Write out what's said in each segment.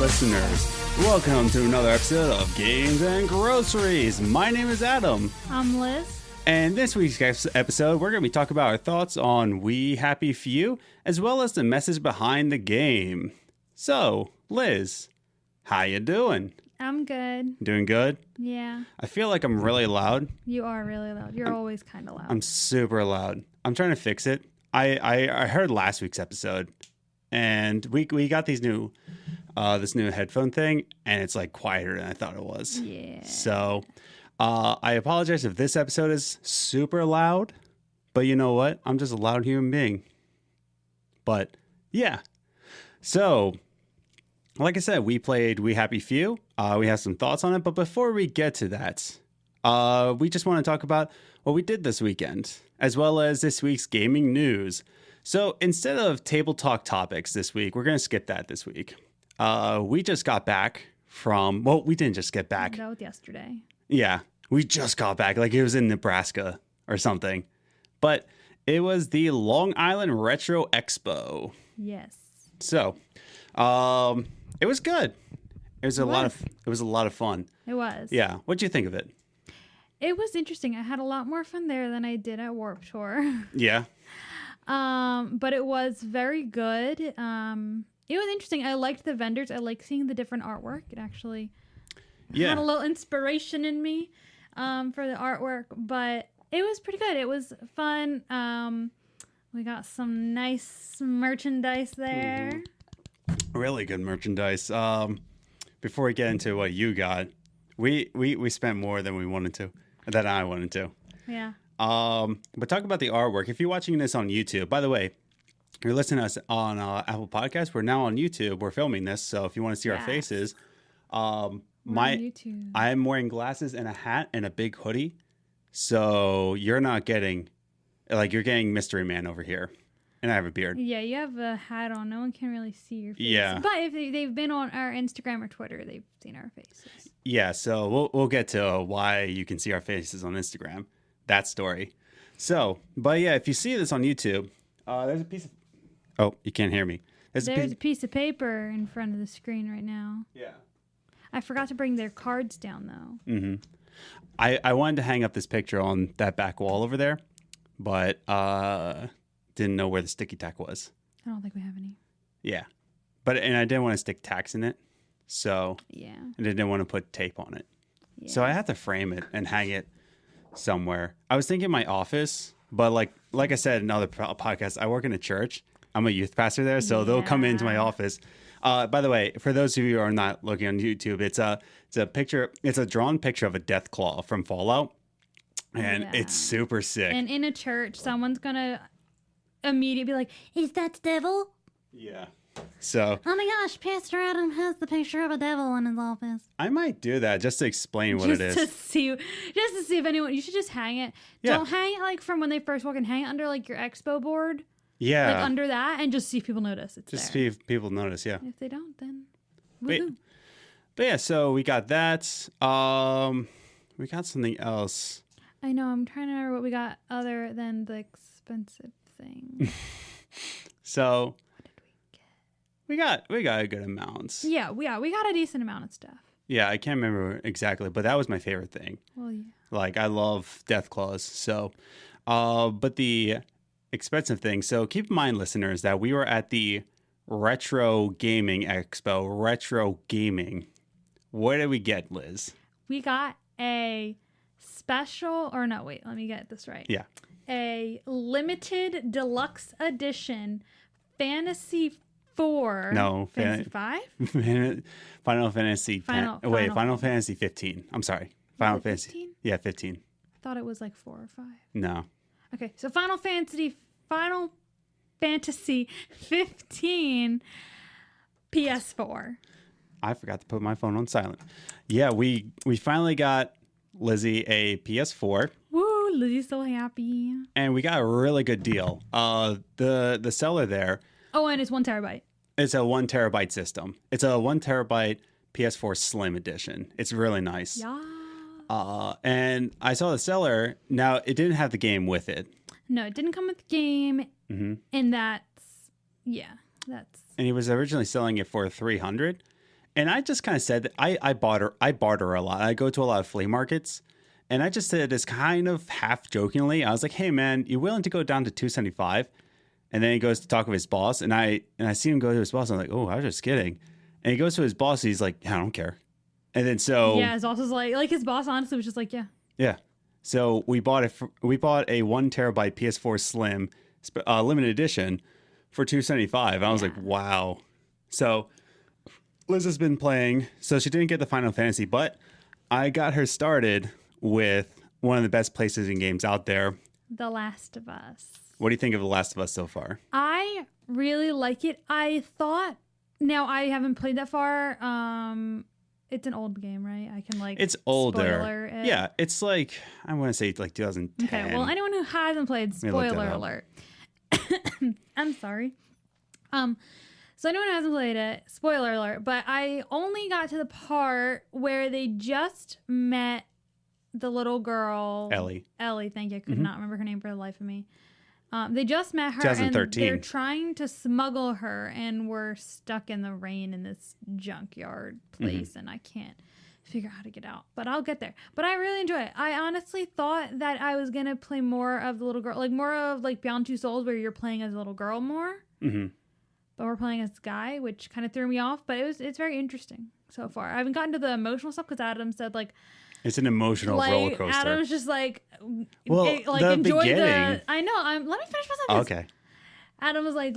listeners. Welcome to another episode of Games and Groceries. My name is Adam. I'm Liz. And this week's episode, we're going to be talking about our thoughts on We Happy Few, as well as the message behind the game. So, Liz, how you doing? I'm good. Doing good? Yeah. I feel like I'm really loud. You are really loud. You're always kind of loud. I'm super loud. I'm trying to fix it. I heard last week's episode, and we got these new this new headphone thing, and it's like quieter than I thought it was. Yeah. So I apologize if this episode is super loud, but you know what? I'm just a loud human being. But yeah. So like I said, we played We Happy Few. We have some thoughts on it, but before we get to that, we just want to talk about what we did this weekend, as well as this week's gaming news. So instead of table talk topics this week, we're going to skip that this week. We just got back from, well, we didn't just get back. That was yesterday. Yeah, we just got back, like it was in Nebraska or something. But it was the Long Island Retro Expo. Yes. So, it was good. It was a lot of fun. It was. Yeah. What'd you think of it? It was interesting. I had a lot more fun there than I did at Warp Tour. Yeah. But it was very good. It was interesting. I liked the vendors. I liked seeing the different artwork. It actually had a little inspiration in me for the artwork, but it was pretty good. It was fun. We got some nice merchandise there. Really good merchandise. Before we get into what you got, we spent more than I wanted to. Yeah. But talk about the artwork. If you're watching this on YouTube, by the way, you're listening to us on Apple Podcasts. We're now on YouTube. We're filming this, so if you want to see our faces, on YouTube. I'm wearing glasses and a hat and a big hoodie, so you're not getting, you're getting Mystery Man over here, and I have a beard. Yeah, you have a hat on. No one can really see your face. Yeah. But if they've been on our Instagram or Twitter, they've seen our faces. Yeah, so we'll get to why you can see our faces on Instagram. That story. So, but yeah, if you see this on YouTube, there's a piece of... Oh, you can't hear me. There's a piece of paper in front of the screen right now. Yeah. I forgot to bring their cards down, though. Mm-hmm. I wanted to hang up this picture on that back wall over there, but didn't know where the sticky tack was. I don't think we have any. Yeah. And I didn't want to stick tacks in it, so... Yeah. And I didn't want to put tape on it. Yeah. So I had to frame it and hang it somewhere. I was thinking my office, but like I said in other podcasts, I work in a church. I'm a youth pastor there, so they'll come into my office. By the way, for those of you who are not looking on YouTube, it's a picture. It's a drawn picture of a death claw from Fallout, and it's super sick. And in a church, someone's gonna immediately be like, "Is that the devil?" Yeah. So. Oh my gosh, Pastor Adam has the picture of a devil in his office. I might do that just to explain what it is. Just to see if anyone. You should just hang it. Yeah. Don't hang it from when they first walk in. Hang it under your expo board. Yeah. Under that, and just see if people notice it's just there. see if people notice. Yeah. If they don't, then woohoo. But yeah, so we got that. We got something else. I know. I'm trying to remember what we got other than the expensive thing. So. We got a good amount. Yeah, we got a decent amount of stuff. Yeah, I can't remember exactly, but that was my favorite thing. Well, yeah. I love death claws. So, but the expensive thing. So keep in mind, listeners, that we were at the Retro Gaming Expo. Retro Gaming. What did we get, Liz? We got a special, or no, wait, let me get this right. Yeah. A limited deluxe edition Fantasy 4. No. Fantasy 5? Final Fantasy 10. Wait, Final Fantasy 15. I'm sorry. Final Fantasy. 15? Yeah, 15. I thought it was 4 or 5. No. Okay, so Final Fantasy 15 PS4. I forgot to put my phone on silent. Yeah, we finally got Lizzie a PS4. Woo, Lizzie's so happy. And we got a really good deal. The seller there. Oh, and it's 1 terabyte. It's a 1 terabyte system. It's a 1 terabyte PS4 Slim Edition. It's really nice. Yeah. And I saw the seller. Now, it didn't have the game with it. No, it didn't come with the game. Mm-hmm. And that's... And he was originally selling it for $300. And I just kind of said that I barter a lot. I go to a lot of flea markets, and I just said this kind of half jokingly. I was like, "Hey man, you willing to go down to $275?" And then he goes to talk with his boss, and I see him go to his boss. I'm like, "Oh, I was just kidding." And he goes to his boss. He's like, "Yeah, I don't care." And then his boss was like his boss honestly was just like, yeah. So we bought a 1 terabyte PS4 Slim limited edition for $275. I was like, wow. So Liz has been playing. So she didn't get the Final Fantasy, but I got her started with one of the best PlayStation games out there, The Last of Us. What do you think of The Last of Us so far? I really like it. I haven't played that far. It's an old game, right? I can it's older. Spoiler it. Yeah, it's like I want to say like 2010. Okay, well, anyone who hasn't played, spoiler alert. I'm sorry. So anyone who hasn't played it, spoiler alert. But I only got to the part where they just met the little girl, Ellie. Thank you. I could not remember her name for the life of me. They just met her, 2013. and they're trying to smuggle her, and we're stuck in the rain in this junkyard place, and I can't figure out how to get out. But I'll get there. But I really enjoy it. I honestly thought that I was gonna play more of the little girl, like more of like Beyond Two Souls, where you're playing as a little girl more. Mm-hmm. But we're playing as a guy, which kind of threw me off. But it's very interesting so far. I haven't gotten to the emotional stuff because Adam said like. It's an emotional roller coaster. Adam's just like, the enjoy beginning. I know. Let me finish my sentence. Okay. Adam was like,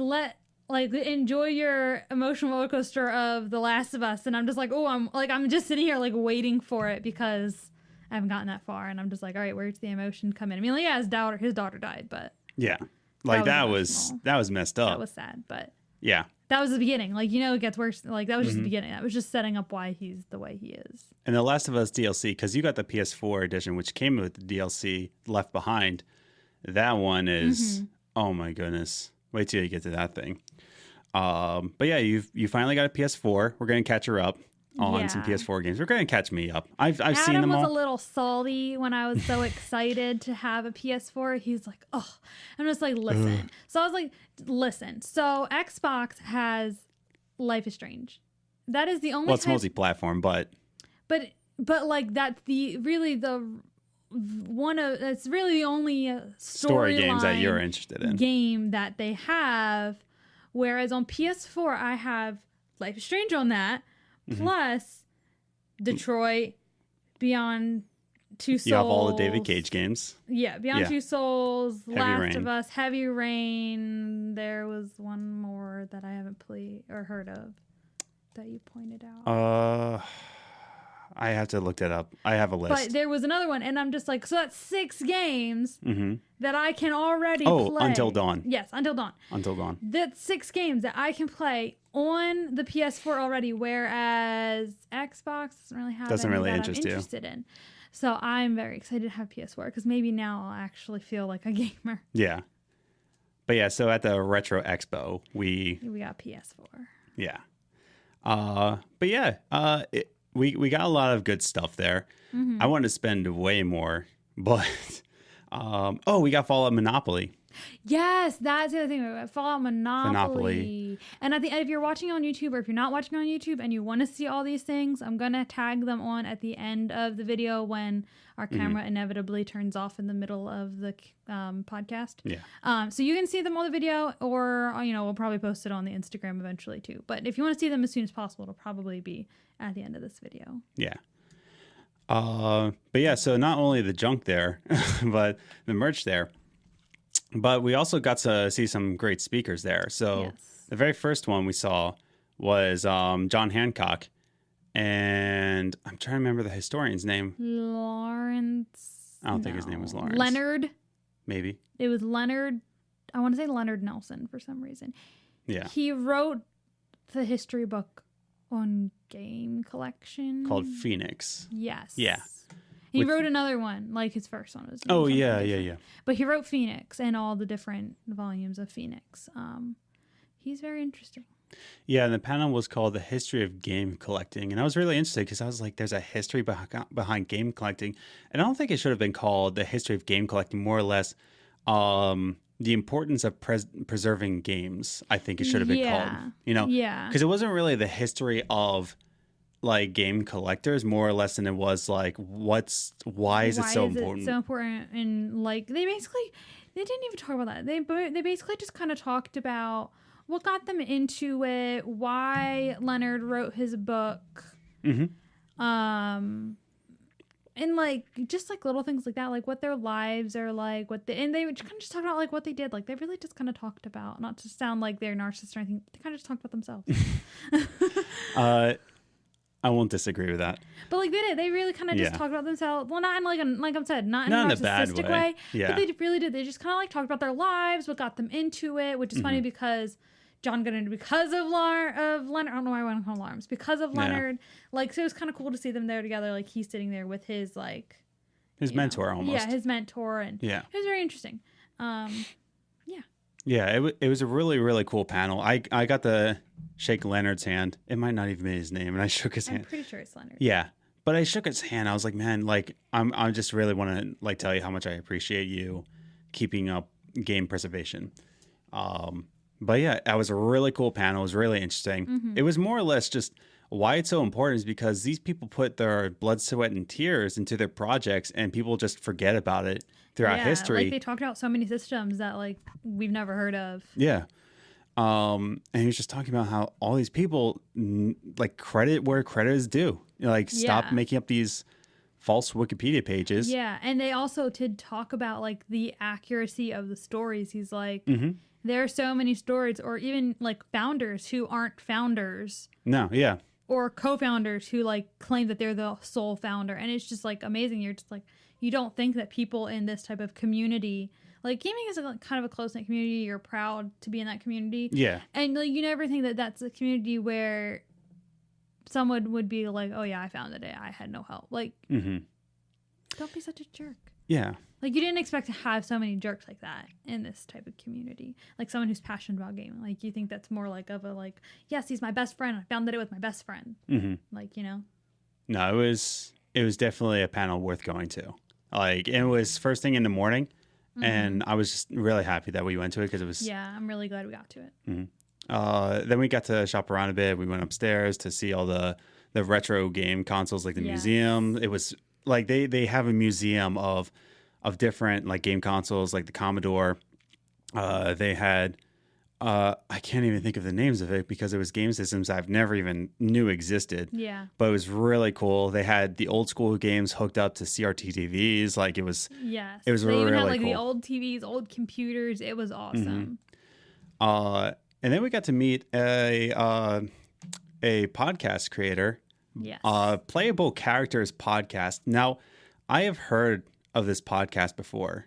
enjoy your emotional roller coaster of The Last of Us, and I'm just like, I'm just sitting here like waiting for it because I haven't gotten that far, and I'm just like, all right, where's the emotion come in? I mean, like, yeah, his daughter died, but yeah, like that was messed up. That was sad, but yeah. That was the beginning. Like, it gets worse. Like, that was just the beginning. That was just setting up why he's the way he is. And The Last of Us DLC, because you got the PS4 edition, which came with the DLC Left Behind. That one is, oh my goodness. Wait till you get to that thing. But yeah, you finally got a PS4. We're going to catch her up on some PS4 games. We're going to catch me up. I've seen them all. Adam was a little salty when I was so excited to have a PS4. He's like, oh, I'm just like, listen. So I was like, listen. So Xbox has Life is Strange. That is the only. Well, it's multi-platform, but like that's it's really the only story games that you're interested in. Game that they have. Whereas on PS4, I have Life is Strange on that. Plus, Detroit, Beyond Two Souls. You have all the David Cage games. Yeah, Beyond Two Souls, Last of Us, Heavy Rain. There was one more that I haven't played or heard of that you pointed out. I have to look that up. I have a list. But there was another one, and I'm just like, so that's 6 games that I can already play. Until Dawn. Yes, Until Dawn. Until Dawn. That's 6 games that I can play on the PS4 already, whereas Xbox doesn't really have any that I'm interested in. So I'm very excited to have PS4 because maybe now I'll actually feel like a gamer. Yeah. But yeah, so at the Retro Expo, we got PS4. Yeah. But yeah, we got a lot of good stuff there. I wanted to spend way more, but we got Fallout Monopoly. Yes, that's the other thing. Fallout Monopoly. And if you're watching on YouTube, or if you're not watching on YouTube and you want to see all these things, I'm going to tag them on at the end of the video when our camera inevitably turns off in the middle of the podcast. Yeah. So you can see them on the video, or we'll probably post it on the Instagram eventually too. But if you want to see them as soon as possible, it'll probably be at the end of this video. Yeah. But yeah, so not only the junk there, but the merch there. But we also got to see some great speakers there. So the very first one we saw was John Hancock. And I'm trying to remember the historian's name. Lawrence. I don't think his name was Lawrence. Leonard. Maybe. It was Leonard. I want to say Leonard Nelson for some reason. Yeah. He wrote the history book on game collection. Called Phoenix. Yes. Yeah. He wrote another one, like his first one was. Yeah. But he wrote Phoenix and all the different volumes of Phoenix. He's very interesting. Yeah, and the panel was called The History of Game Collecting. And I was really interested because I was like, there's a history behind game collecting. And I don't think it should have been called The History of Game Collecting, more or less the importance of preserving games, I think it should have been called. Yeah. Because it wasn't really the history of like game collectors more or less than it was like why is it so important? So important, and like they didn't even talk about that. They basically just kind of talked about what got them into it, why Leonard wrote his book, and like just like little things like that, like what their lives are like, and they kind of just talked about like what they did. Like they really just kind of talked about, not to sound like they're narcissists or anything, they kind of just talked about themselves. I won't disagree with that. But like they did, they really kind of just talked about themselves. Well, not in like I said, not in a narcissistic way. Yeah. But they really did. They just kind of like talked about their lives, what got them into it, which is funny because John got into because of Leonard. I don't know why I want to call him Alarms. Because of Leonard. Like, so it was kind of cool to see them there together. Like he's sitting there with his like his mentor almost. Yeah, his mentor, and it was very interesting. Yeah, it was a really, really cool panel. I got to shake Leonard's hand. It might not even be his name, and I shook his hand. I'm pretty sure it's Leonard. Yeah, but I shook his hand. I was like, man, like I just really want to like tell you how much I appreciate you keeping up game preservation. But yeah, that was a really cool panel. It was really interesting. It was more or less just why it's so important is because these people put their blood, sweat, and tears into their projects, and people just forget about it throughout history. Like they talked about so many systems that like we've never heard of. Yeah. And he was just talking about how all these people like credit where credit is due. You know, like stop making up these false Wikipedia pages. Yeah, and they also did talk about like the accuracy of the stories. He's like, there are so many stories, or even like founders who aren't founders. No, yeah. Or co-founders who like claim that they're the sole founder, and it's just like amazing. You're just like, you don't think that people in this type of community, like gaming is a kind of a close-knit community. You're proud to be in that community. Yeah. And like, you never think that that's a community where someone would be like, oh yeah, I founded it, I had no help. Like, don't be such a jerk. Yeah. Like, you didn't expect to have so many jerks like that in this type of community. Like, someone who's passionate about gaming. Like, you think that's more like of a, like, yes, he's my best friend. I founded it with my best friend. Like, you know? No, it was definitely a panel worth going to. Like, it was first thing in the morning, and I was just really happy that we went to it because it was... Yeah, I'm really glad we got to it. Then we got to shop around a bit. We went upstairs to see all the retro game consoles, like the museum. It was... Like, they have a museum of different like game consoles, like the Commodore. They had I can't even think of the names of it because it was game systems I've never even knew existed. Yeah. But it was really cool. They had the old school games hooked up to CRT TVs. Like it was it was they really even had like cool. The old TVs, old computers. It was awesome. And then we got to meet a podcast creator. Yes. Playable Characters podcast. Now, I have heard of this podcast before.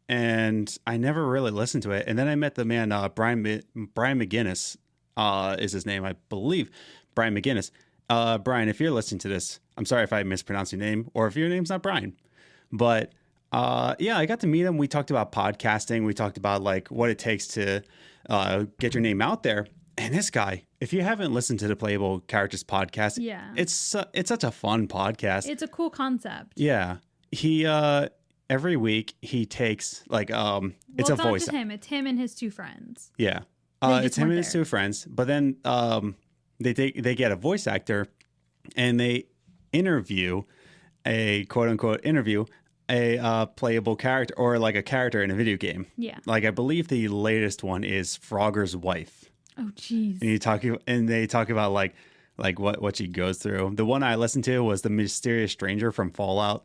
And I never really listened to it. And then I met the man, Brian McGinnis, is his name, I believe. Brian McGinnis. Brian, if you're listening to this, I'm sorry if I mispronounced your name or if your name's not Brian. But yeah, I got to meet him. We talked about podcasting. We talked about like what it takes to get your name out there. And this guy, if you haven't listened to the Playable Characters podcast, it's such a fun podcast. It's a cool concept. Yeah. He every week he takes like it's a voice. It's not just him. It's him and his two friends. Yeah. It's him and his two friends. But then they get a voice actor and they interview a quote unquote interview a playable character or like a character in a video game. Yeah. Like I believe the latest one is Frogger's wife. Oh, jeez. And they talk about like what she goes through. The one I listened to was the mysterious stranger from Fallout.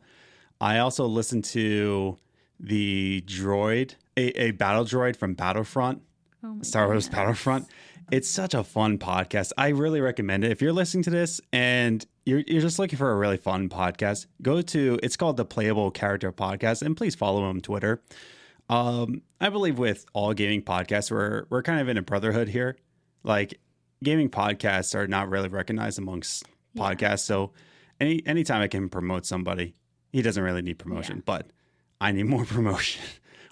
I also listened to the droid, a battle droid from Battlefront, Star Wars Battlefront. It's such a fun podcast. I really recommend it. If you're listening to this and you're just looking for a really fun podcast, it's called the Playable Character Podcast, and please follow him on Twitter. I believe with all gaming podcasts, we're kind of in a brotherhood here. Like gaming podcasts are not really recognized amongst podcasts. So anytime I can promote somebody, he doesn't really need promotion, but I need more promotion.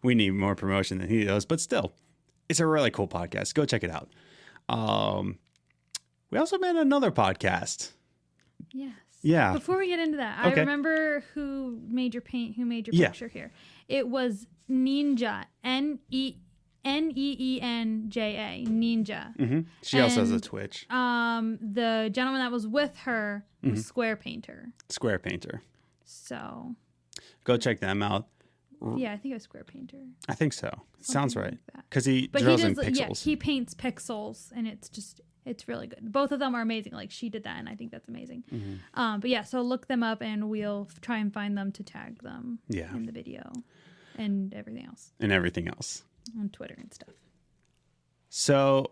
We need more promotion than he does, but still, it's a really cool podcast. Go check it out. We also met another podcast. Yes. Yeah. Before we get into that, I remember who made your picture here. It was Ninja, Neenja, Ninja. Mm-hmm. She also has a Twitch. The gentleman that was with her was Square Painter. Square Painter. So go check them out. Yeah, I think it was Square Painter. I think so. Sounds right. Like because he draws in pixels. Yeah, he paints pixels, and it's really good. Both of them are amazing. Like, she did that, and I think that's amazing. Mm-hmm. But yeah, so look them up, and we'll try and find them to tag them in the video and everything else. On Twitter and stuff. So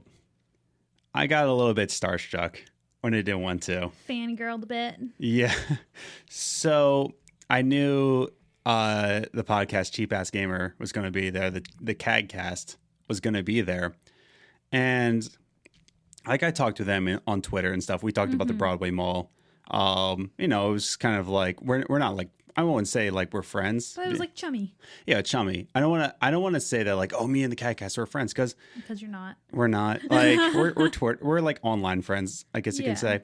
I got a little bit starstruck when I didn't want to. Fangirled a bit. Yeah. So I knew the podcast Cheap Ass Gamer was going to be there. The CAD Cast was going to be there. And like, I talked to them on Twitter and stuff. We talked about the Broadway Mall. It was kind of like, we're not like, I won't say like we're friends. But it was like chummy. Yeah, chummy. I don't want to say that like, oh, me and the CAD Cast are friends, because you're not. We're not. Like, we're like online friends, I guess you can say.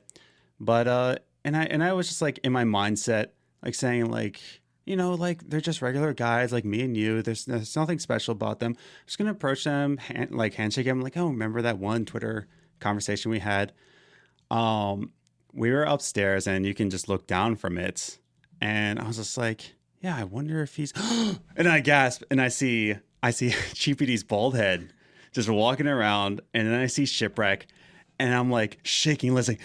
But and I was just like in my mindset, like saying like, like, they're just regular guys like me and you. There's nothing special about them. I'm just gonna approach them, handshake them, like, oh, remember that one Twitter conversation we had? We were upstairs, and you can just look down from it, and I was just like, yeah, I wonder if he's. And I gasp, and I see Cheapy's bald head just walking around, and then I see Shipwreck. And I'm like shaking, Liz,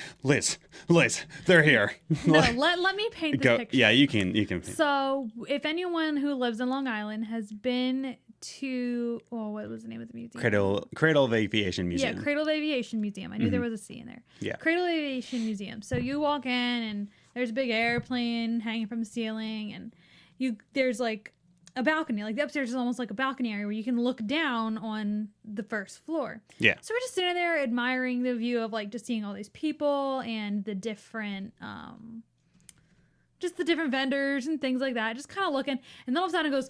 they're here. No, let me paint this picture. Yeah, you can paint. So if anyone who lives in Long Island has been to, what was the name of the museum? Cradle of Aviation Museum. Yeah, Cradle of Aviation Museum. I knew there was a C in there. Yeah. Cradle of Aviation Museum. So you walk in, and there's a big airplane hanging from the ceiling, and there's like a balcony. Like, the upstairs is almost like a balcony area where you can look down on the first floor. Yeah. So we're just sitting there admiring the view of like just seeing all these people and the different just the different vendors and things like that. Just kind of looking, and then all of a sudden it goes,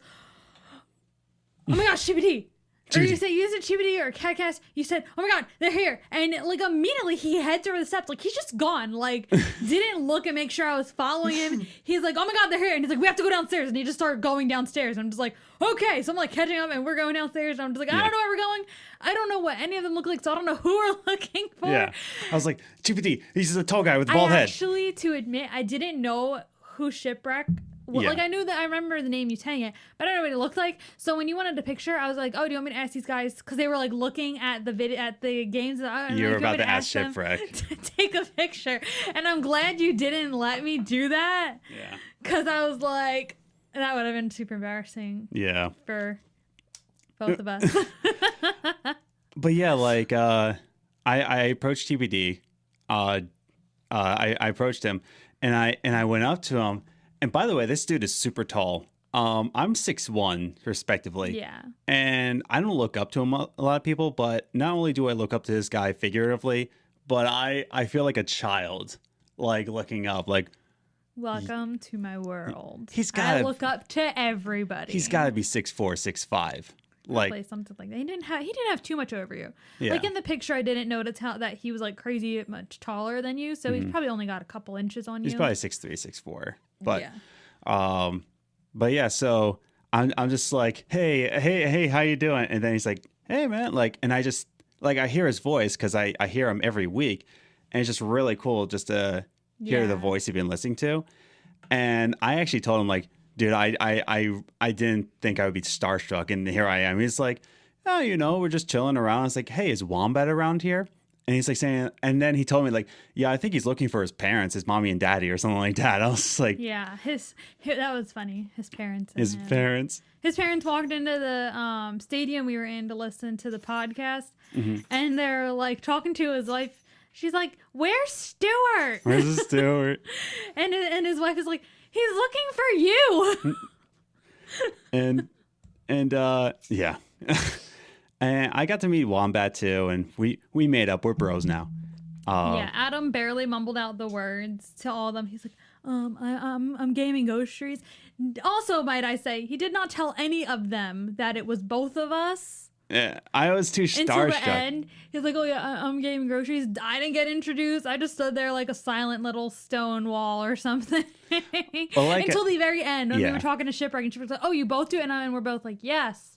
oh my gosh, CBD. Or you said CBD or CAD Cast. You said, oh my God, they're here. And like immediately he heads over the steps. Like, he's just gone. Like, didn't look and make sure I was following him. He's like, oh my God, they're here. And he's like, we have to go downstairs. And he just started going downstairs. And I'm just like, okay. So I'm like catching up, and we're going downstairs. And I'm just like, I don't know where we're going. I don't know what any of them look like. So I don't know who we're looking for. Yeah. I was like, CBD, he's a tall guy with a bald head. Actually, to admit, I didn't know who Shipwreck. Like, I knew that, I remember the name you saying it, but I don't know what it looked like. So when you wanted a picture, I was like, oh, do you want me to ask these guys? Because they were like looking at the video, at the games. You were about to ask Shipwreck to take a picture. And I'm glad you didn't let me do that. Yeah. Because I was like, that would have been super embarrassing. Yeah. For both of us. But yeah, like, I approached TBD. I approached him, and I went up to him. And by the way, this dude is super tall. I'm 6'1", respectively. Yeah. And I don't look up to him a lot of people, but not only do I look up to this guy figuratively, but I feel like a child, like, looking up, like, welcome to my world. I look up to everybody. He's got to be 6'4", 6'5". Like, something like that. He didn't have too much over you. Yeah. Like, in the picture, I didn't notice that he was like crazy much taller than you. So he's probably only got a couple inches on you. He's probably 6'3", 6'4". But yeah, so I'm just like, hey, how you doing? And then he's like, hey man, like, and I just like, I hear his voice because I hear him every week, and it's just really cool just to hear the voice you've been listening to. And I actually told him, like, dude, I didn't think I would be starstruck, and here I am. He's like, oh, we're just chilling around. I was like, hey, is Wombat around here? And he's like saying, and then he told me, like, yeah, I think he's looking for his parents, his mommy and daddy, or something like that. I was like, yeah, that was funny. His parents. His parents walked into the stadium we were in to listen to the podcast, and they're like talking to his wife. She's like, "Where's Stuart? Where's Stuart?" and his wife is like, "He's looking for you." and yeah. And I got to meet Wombat too, and we made up. We're bros now. Yeah, Adam barely mumbled out the words to all of them. He's like, I'm gaming Ghost Trees. Also, might I say, he did not tell any of them that it was both of us. Yeah, I was too starstruck. Until the end, he's like, oh yeah, I'm gaming groceries. I didn't get introduced. I just stood there like a silent little stone wall or something. Well, like until the very end when we were talking to Shipwreck, and Shipwreck's like, oh, you both do it? And we're both like, yes.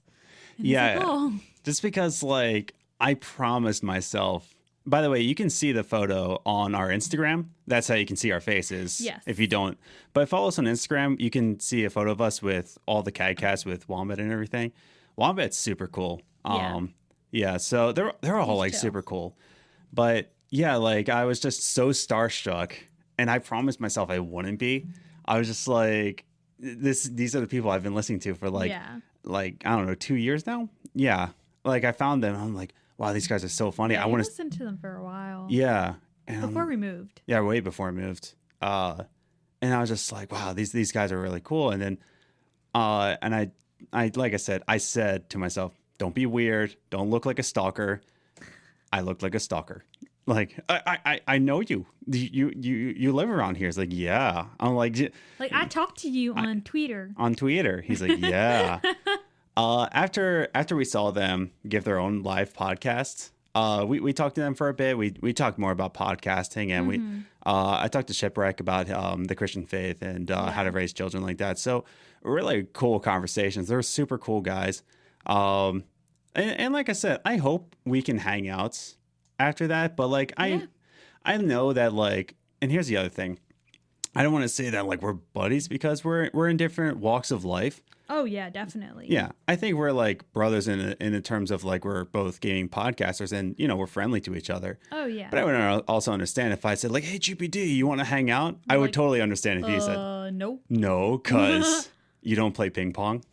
Yeah. Just because, like, I promised myself. By the way, you can see the photo on our Instagram. That's how you can see our faces. Yes. If you don't. But follow us on Instagram. You can see a photo of us with all the CAD Cast with Wombat and everything. Wombat's super cool. Yeah, so they're all like chill. Super cool. But yeah, like I was just so starstruck, and I promised myself I wouldn't be. I was just like, these are the people I've been listening to for like I don't know, 2 years now. Yeah, like I found them. I'm like, wow, these guys are so funny. Yeah, I want to listen to them for a while. Yeah, before we moved. Yeah, way before we moved. And I was just like, wow, these guys are really cool. And then, and I like I said to myself, don't be weird. Don't look like a stalker. I looked like a stalker. Like, I know you. You live around here. It's like, yeah. I'm like I talked to you on Twitter. On Twitter. He's like, yeah. After we saw them give their own live podcast, we talked to them for a bit. We talked more about podcasting, and I talked to Shipwreck about the Christian faith and how to raise children like that. So really cool conversations. They're super cool guys. And like I said, I hope we can hang out after that. But like I know that like, and here's the other thing. I don't want to say that like we're buddies because we're in different walks of life. Oh yeah, definitely. Yeah, I think we're like brothers in the terms of like we're both gaming podcasters, and we're friendly to each other. Oh yeah. But I would also understand if I said like, "Hey GPD, you want to hang out?" I would totally understand if you said, "No." No, because you don't play ping pong.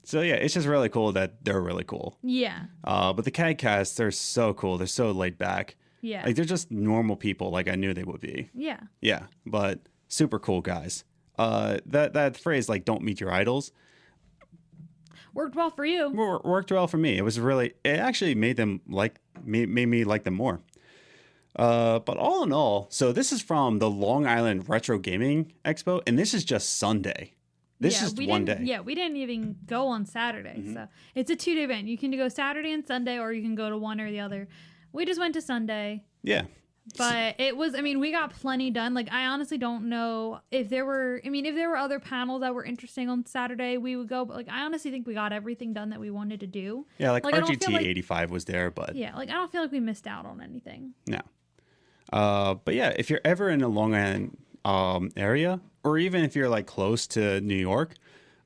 So yeah, it's just really cool that they're really cool. Yeah. But the CAD Cast, they're so cool. They're so laid back. Yeah. Like they're just normal people, like I knew they would be. Yeah. Yeah, but super cool guys. That phrase like "don't meet your idols" worked well for you. Worked well for me. It actually made me like them more. But all in all, so this is from the Long Island Retro Gaming Expo, and this is just Sunday. This is one day. Yeah, we didn't even go on Saturday. So it's a 2-day event. You can go Saturday and Sunday, or you can go to one or the other. We just went to Sunday. Yeah. But it was, we got plenty done. Like, I honestly don't know if there were other panels that were interesting on Saturday, we would go. But, like, I honestly think we got everything done that we wanted to do. Yeah, like RGT 85 was there, but. Yeah, like, I don't feel like we missed out on anything. No. But yeah, if you're ever in the Long Island area, or even if you're like close to New York,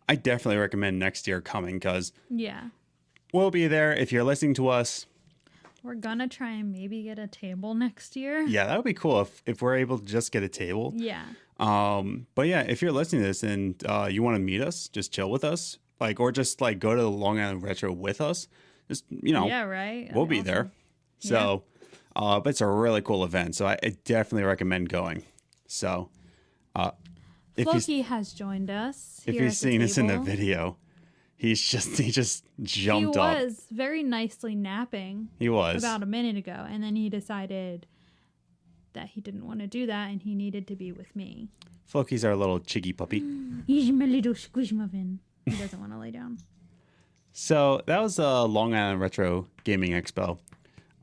I definitely recommend next year coming because we'll be there. If you're listening to us, we're gonna try and maybe get a table next year. Yeah, that would be cool if we're able to just get a table. Yeah. But yeah, if you're listening to this and you want to meet us, just chill with us, like, or just like go to the Long Island Retro with us. Just yeah, right. We'll be there. So, but it's a really cool event. So I definitely recommend going. So, Floki has joined us. If you've seen us in the video, he just jumped up. He was very nicely napping. He was about a minute ago, and then he decided that he didn't want to do that, and he needed to be with me. Floki's our little chiggy puppy. He's my little squishmuffin. He doesn't want to lay down. So that was a Long Island Retro Gaming Expo.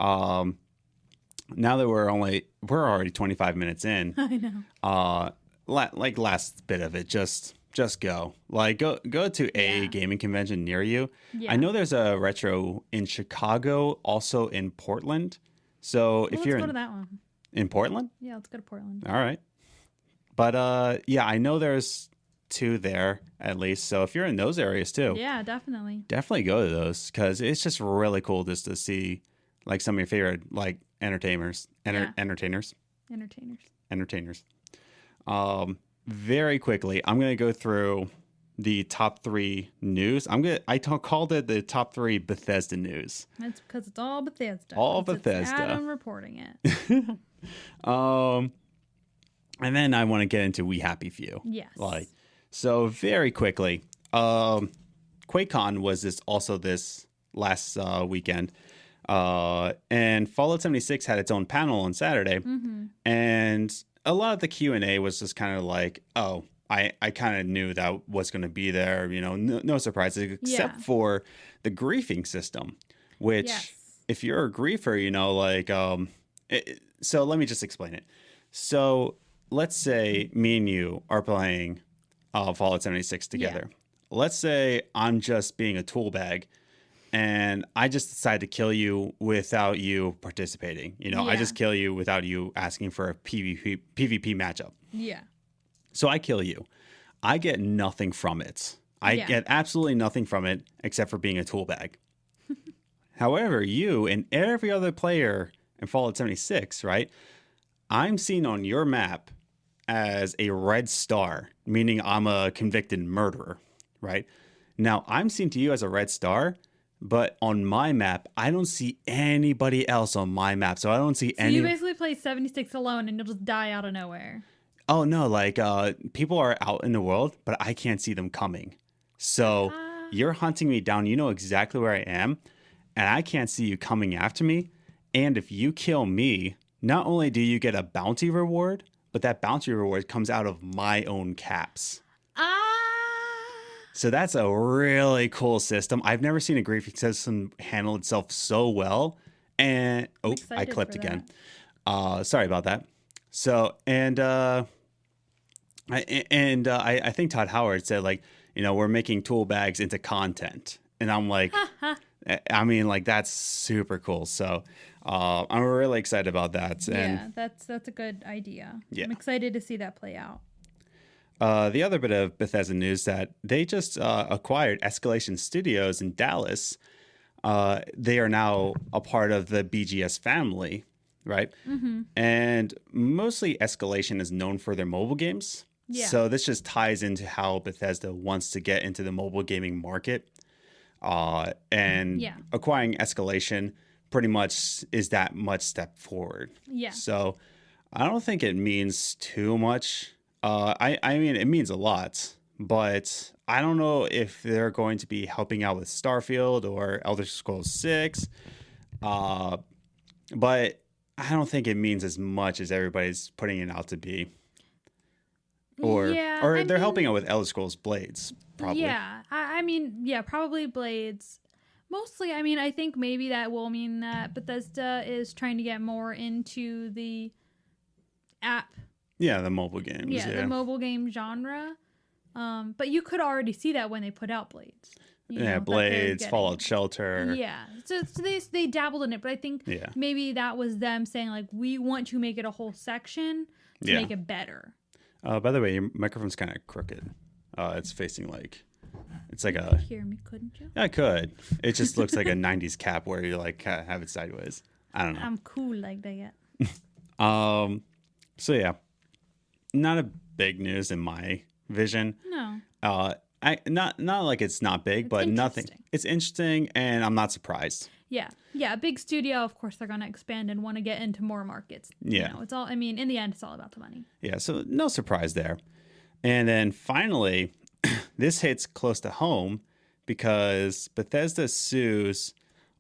Now that we're already 25 minutes in. I know. Like last bit of it, just go. Like go to a gaming convention near you. Yeah. I know there's a retro in Chicago, also in Portland. So if you're let's go to that one. In Portland? Yeah, let's go to Portland. All right. But yeah, I know there's 2 there at least. So if you're in those areas too. Yeah, definitely. Definitely go to those because it's just really cool just to see like some of your favorite like entertainers. Very quickly, I'm going to go through the top 3 news. I called it the top 3 Bethesda news. That's because it's all Bethesda. All Bethesda. It's Adam reporting it. And then I want to get into We Happy Few. Yes. So very quickly, QuakeCon was this last weekend. And Fallout 76 had its own panel on Saturday. Mm-hmm. And a lot of the Q&A was just kind of like, oh, I kind of knew that was going to be there, no surprises except for the griefing system, which if you're a griefer, so let me just explain it. So let's say me and you are playing Fallout 76 together. let's say I'm just being a tool bag and I just decide to kill you without you participating. I just kill you without you asking for a PvP matchup. Yeah. So I kill you. I get nothing from it. I get absolutely nothing from it except for being a tool bag. However, you and every other player in Fallout 76, right? I'm seen on your map as a red star, meaning I'm a convicted murderer, right? Now, I'm seen to you as a red star, but on my map, I don't see anybody else on my map. So I don't see any. You basically play 76 alone and you'll just die out of nowhere. Oh, no. Like, people are out in the world, but I can't see them coming. So you're hunting me down. You know exactly where I am. And I can't see you coming after me. And if you kill me, not only do you get a bounty reward, but that bounty reward comes out of my own caps. So that's a really cool system. I've never seen a griefing system handle itself so well. And I clipped again. Sorry about that. So I think Todd Howard said, like, we're making tool bags into content, and I'm like, I mean, like, that's super cool. So I'm really excited about that. And that's a good idea. Yeah. I'm excited to see that play out. The other bit of Bethesda news that they just acquired Escalation Studios in Dallas. They are now a part of the BGS family, right? Mm-hmm. And mostly Escalation is known for their mobile games. Yeah. So this just ties into how Bethesda wants to get into the mobile gaming market. Acquiring Escalation pretty much is that much step forward. Yeah. So I don't think it means too much. I mean, it means a lot, but I don't know if they're going to be helping out with Starfield or Elder Scrolls 6. But I don't think it means as much as everybody's putting it out to be. Or they're helping out with Elder Scrolls Blades, probably. Yeah, probably Blades. Mostly, I think maybe that will mean that Bethesda is trying to get more into the app. Yeah, the mobile games. Yeah, the mobile game genre. But you could already see that when they put out Blades. Blades, Fallout Shelter. Yeah, so they dabbled in it, but I think maybe that was them saying, like, we want to make it a whole section to make it better. By the way, your microphone's kind of crooked. It's facing it's like you could hear me, couldn't you? I could. It just looks like a 90s cap where you like have it sideways. I don't know. I'm cool like that. So yeah, not a big news in my vision. No. Not like it's not big, but nothing. It's interesting, and I'm not surprised. Yeah. A big studio, of course, they're going to expand and want to get into more markets. Yeah. It's all. In the end, it's all about the money. Yeah. So no surprise there. And then finally, this hits close to home because Bethesda sues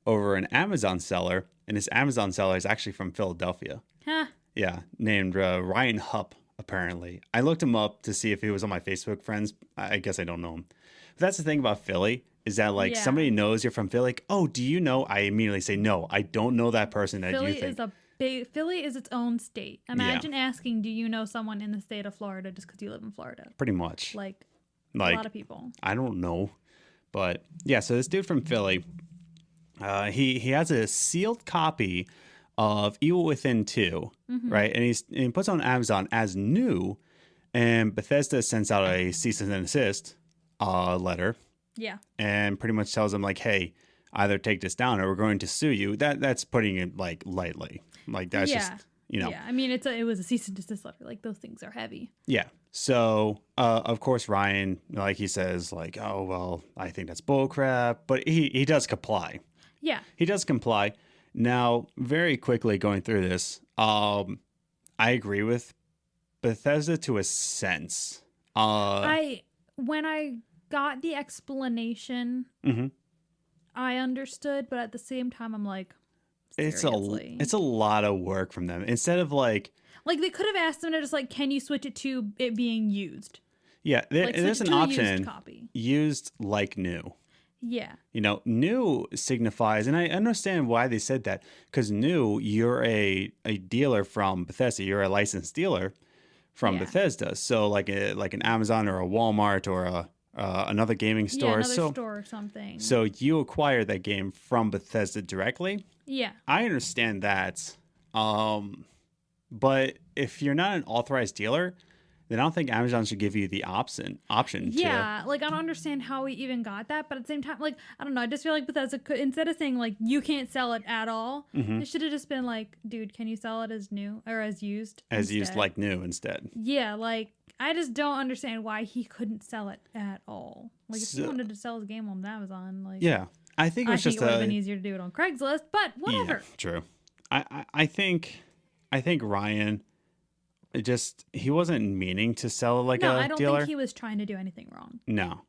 over an Amazon seller, and this Amazon seller is actually from Philadelphia. Huh. Yeah, named Ryan Hupp, apparently. I looked him up to see if he was on my Facebook friends. I guess I don't know him. But that's the thing about Philly, is that somebody knows you're from Philly. Like, oh, do you know? I immediately say, no, I don't know that person that you think. Philly is its own state. Imagine asking, do you know someone in the state of Florida just because you live in Florida? Pretty much. Like a lot of people. I don't know. But yeah, so this dude from Philly, he has a sealed copy of Evil Within 2, right? And he puts it on Amazon as new, and Bethesda sends out a cease and desist letter. Yeah. And pretty much tells them, like, hey, either take this down or we're going to sue you. That's putting it lightly. Like, that's just, Yeah, it was a cease and desist letter. Like, those things are heavy. Yeah. So, of course, Ryan, like, he says, like, oh, well, I think that's bullcrap. But he does comply. Yeah. He does comply. Now, very quickly going through this, I agree with Bethesda to a sense. When I got the explanation, I understood, but at the same time, I'm like, seriously? It's a lot of work from them. Instead of like they could have asked them to just like, can you switch it to it being used? Yeah, there's an option. Used like new. Yeah. New signifies, and I understand why they said that, because new, you're a dealer from Bethesda. You're a licensed dealer from Bethesda. So like an Amazon or a Walmart or another gaming store. Yeah, another store or something. So you acquired that game from Bethesda directly. Yeah. I understand that. But if you're not an authorized dealer, then I don't think Amazon should give you the option Yeah, like I don't understand how we even got that, but at the same time, like I don't know, I just feel like Bethesda could, instead of saying like you can't sell it at all, it should have just been like, dude, can you sell it as new or as used? Used like new instead. Yeah, like I just don't understand why he couldn't sell it at all. Like if he wanted to sell his game on Amazon, like I think it was just it would have been easier to do it on Craigslist, but whatever. Yeah, true. I think Ryan. He wasn't meaning to sell it like a dealer. No, I don't think he was trying to do anything wrong. No.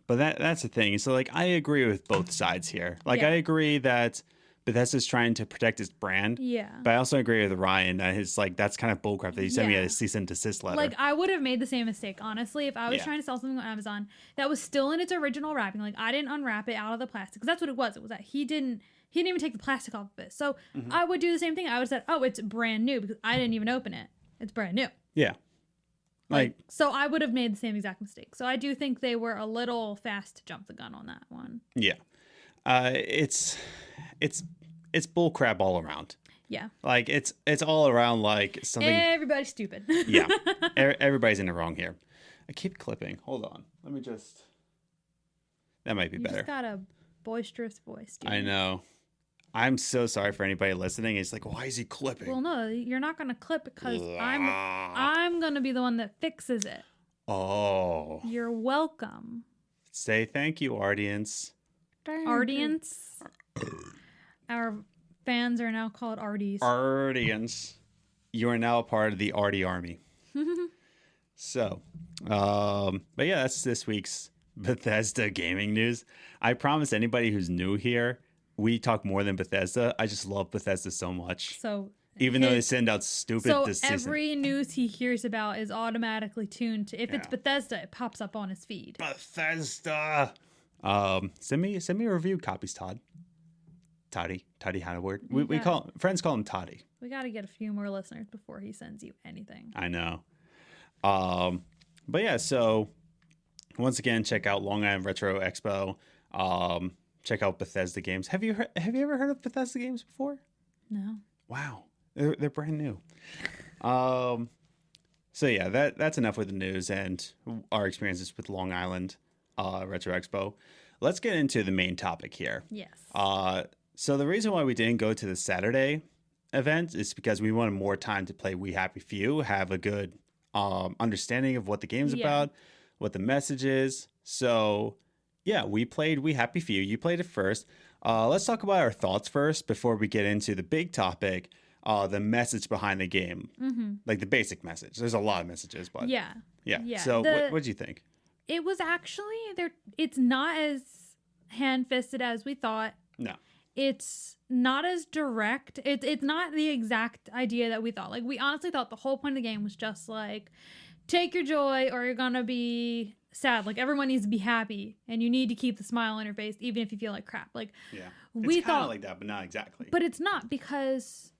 But that's the thing. So like I agree with both sides here. Like I agree that Bethesda's trying to protect its brand. Yeah. But I also agree with Ryan that that's kind of bullcrap that he sent me a cease and desist letter. Like I would have made the same mistake, honestly, if I was trying to sell something on Amazon that was still in its original wrapping. Like I didn't unwrap it out of the plastic, because that's what it was. It was that he didn't even take the plastic off of it. So I would do the same thing. I would have said, oh, it's brand new, because I didn't even open it. It's brand new. Yeah. Like so I would have made the same exact mistake. So I do think they were a little fast to jump the gun on that one. Yeah. It's bullcrap all around. Yeah. Like it's all around like something. Everybody's stupid. Yeah. Everybody's in the wrong here. I keep clipping. Hold on. Let me just. That might be better. You just got a boisterous voice, dude. I know. I'm so sorry for anybody listening. It's like, why is he clipping? Well, no, you're not going to clip because I'm going to be the one that fixes it. Oh. You're welcome. Say thank you, audience. Audience? Our fans are now called Arties. Audience. You are now a part of the Artie Army. So, but yeah, that's this week's Bethesda gaming news. I promise anybody who's new here, we talk more than Bethesda. I just love Bethesda so much. So even though they send out stupid this season. So every news he hears about is automatically tuned to, if it's Bethesda, it pops up on his feed. Bethesda. Send me a review copies, Todd. Toddy Howard. We call friends call him Toddy. We got to get a few more listeners before he sends you anything. I know. But yeah, so once again, check out Long Island Retro Expo. Check out Bethesda Games. Have you ever heard of Bethesda Games before? No. Wow, they're brand new. So yeah, that's enough with the news and our experiences with Long Island Retro Expo. Let's get into the main topic here. Yes. So the reason why we didn't go to the Saturday event is because we wanted more time to play We Happy Few, have a good understanding of what the game's about, what the message is. So yeah, we played We Happy Few. You played it first. Let's talk about our thoughts first before we get into the big topic, the message behind the game, like the basic message. There's a lot of messages, but yeah. So what did you think? It was actually it's not as hand-fisted as we thought. No. It's not as direct. It's not the exact idea that we thought. Like, we honestly thought the whole point of the game was just like, take your joy or you're gonna be sad. Like, everyone needs to be happy and you need to keep the smile on your face even if you feel like crap. Like, we thought like that, but not exactly. But it's not, because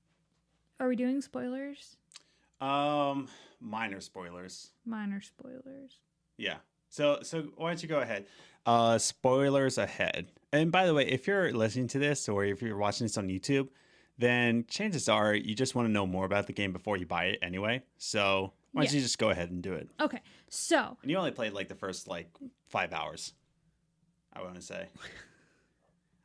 are we doing spoilers? Minor spoilers. Minor spoilers. Yeah. So why don't you go ahead? Spoilers ahead. And by the way, if you're listening to this or if you're watching this on YouTube, then chances are you just want to know more about the game before you buy it anyway. So why don't you just go ahead and do it? Okay. So. And you only played like the first 5 hours, I want to say.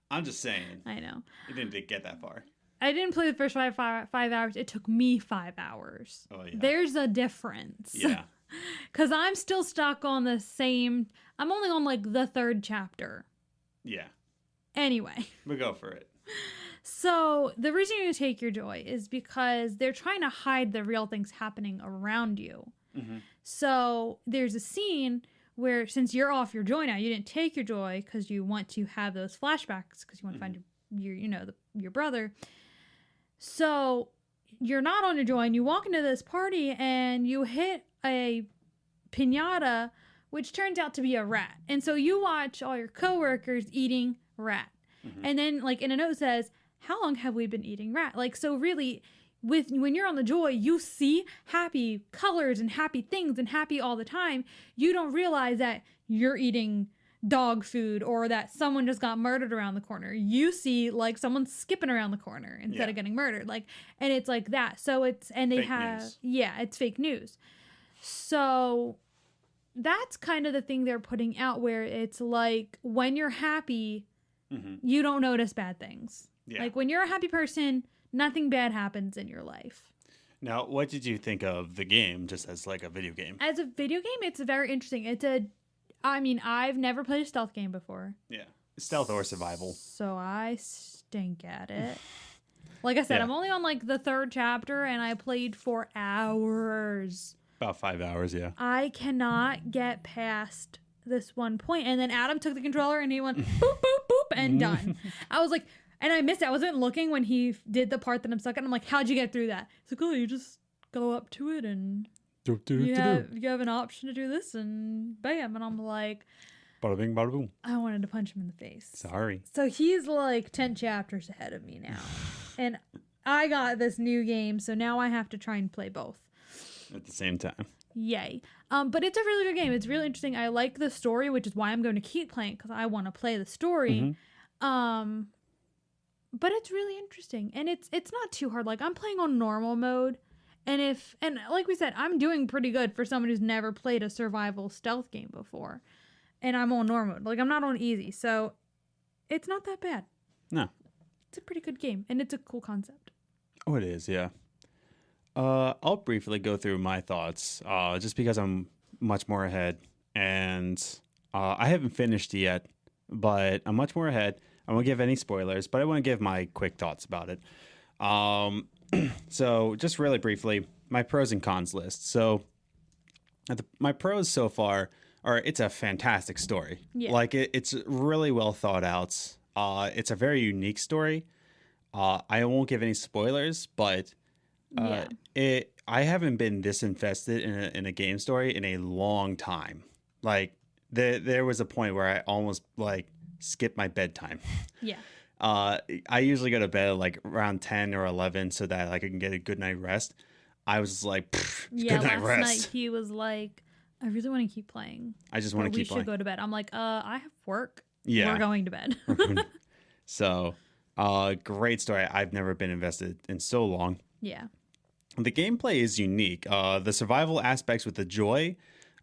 I'm just saying. I know. You didn't get that far. I didn't play the first 5 hours. It took me 5 hours. Oh, yeah. There's a difference. Yeah. Because I'm still stuck on I'm only on the 3rd chapter. Yeah. Anyway. We'll go for it. So the reason you take your joy is because they're trying to hide the real things happening around you. Mm-hmm. So there's a scene where, since you're off your joy now, you didn't take your joy because you want to have those flashbacks because you want to find your brother. So you're not on your joy and you walk into this party and you hit a piñata, which turns out to be a rat. And so you watch all your coworkers eating rat. Mm-hmm. And then in a note says, how long have we been eating rat? So really when you're on the Joy, you see happy colors and happy things and happy all the time. You don't realize that you're eating dog food or that someone just got murdered around the corner. You see like someone skipping around the corner instead of getting murdered. Like, and it's like that. So it's, and they fake have, news. it's fake news. So that's kind of the thing they're putting out, where it's like when you're happy, you don't notice bad things. Yeah. Like when you're a happy person, nothing bad happens in your life. Now, what did you think of the game just as like a video game? As a video game, it's very interesting. I've never played a stealth game before. Yeah. Stealth or survival. So I stink at it. Like I said, I'm only on like the 3rd chapter and I played for hours. About 5 hours, yeah. I cannot get past this one point. And then Adam took the controller and he went boop, boop, boop, and done. I was like, and I missed it. I wasn't looking when he did the part that I'm stuck at. I'm like, how'd you get through that? It's like, oh, you just go up to it and you have an option to do this and bam. And I'm like, bada bing, bada boom. I wanted to punch him in the face. Sorry. So he's like 10 chapters ahead of me now. And I got this new game, so now I have to try and play both at the same time. Yay. But it's a really good game. It's really interesting. I like the story, which is why I'm going to keep playing, because I want to play the story. But it's really interesting, and it's not too hard. Like, I'm playing on normal mode, and like we said, I'm doing pretty good for someone who's never played a survival stealth game before, and I'm on normal mode. Like, I'm not on easy, so it's not that bad. No. It's a pretty good game, and it's a cool concept. Oh, it is, yeah. I'll briefly go through my thoughts, just because I'm much more ahead, and I haven't finished yet, but I'm much more ahead. I won't give any spoilers, but I want to give my quick thoughts about it. So just really briefly, my pros and cons list. So my pros so far are it's a fantastic story. Yeah. Like it's really well thought out. It's a very unique story. I won't give any spoilers, but I haven't been this invested in a game story in a long time. Like there was a point where I almost like skip my bedtime. Yeah. I usually go to bed like around 10 or 11 so that like I can get a good night rest. I was just like, good night rest. Last night he was like, I really want to keep playing. I just want to keep playing. We should go to bed. I'm like, I have work. Yeah. We're going to bed. So, great story. I've never been invested in so long. Yeah. The gameplay is unique. The survival aspects with the Joy,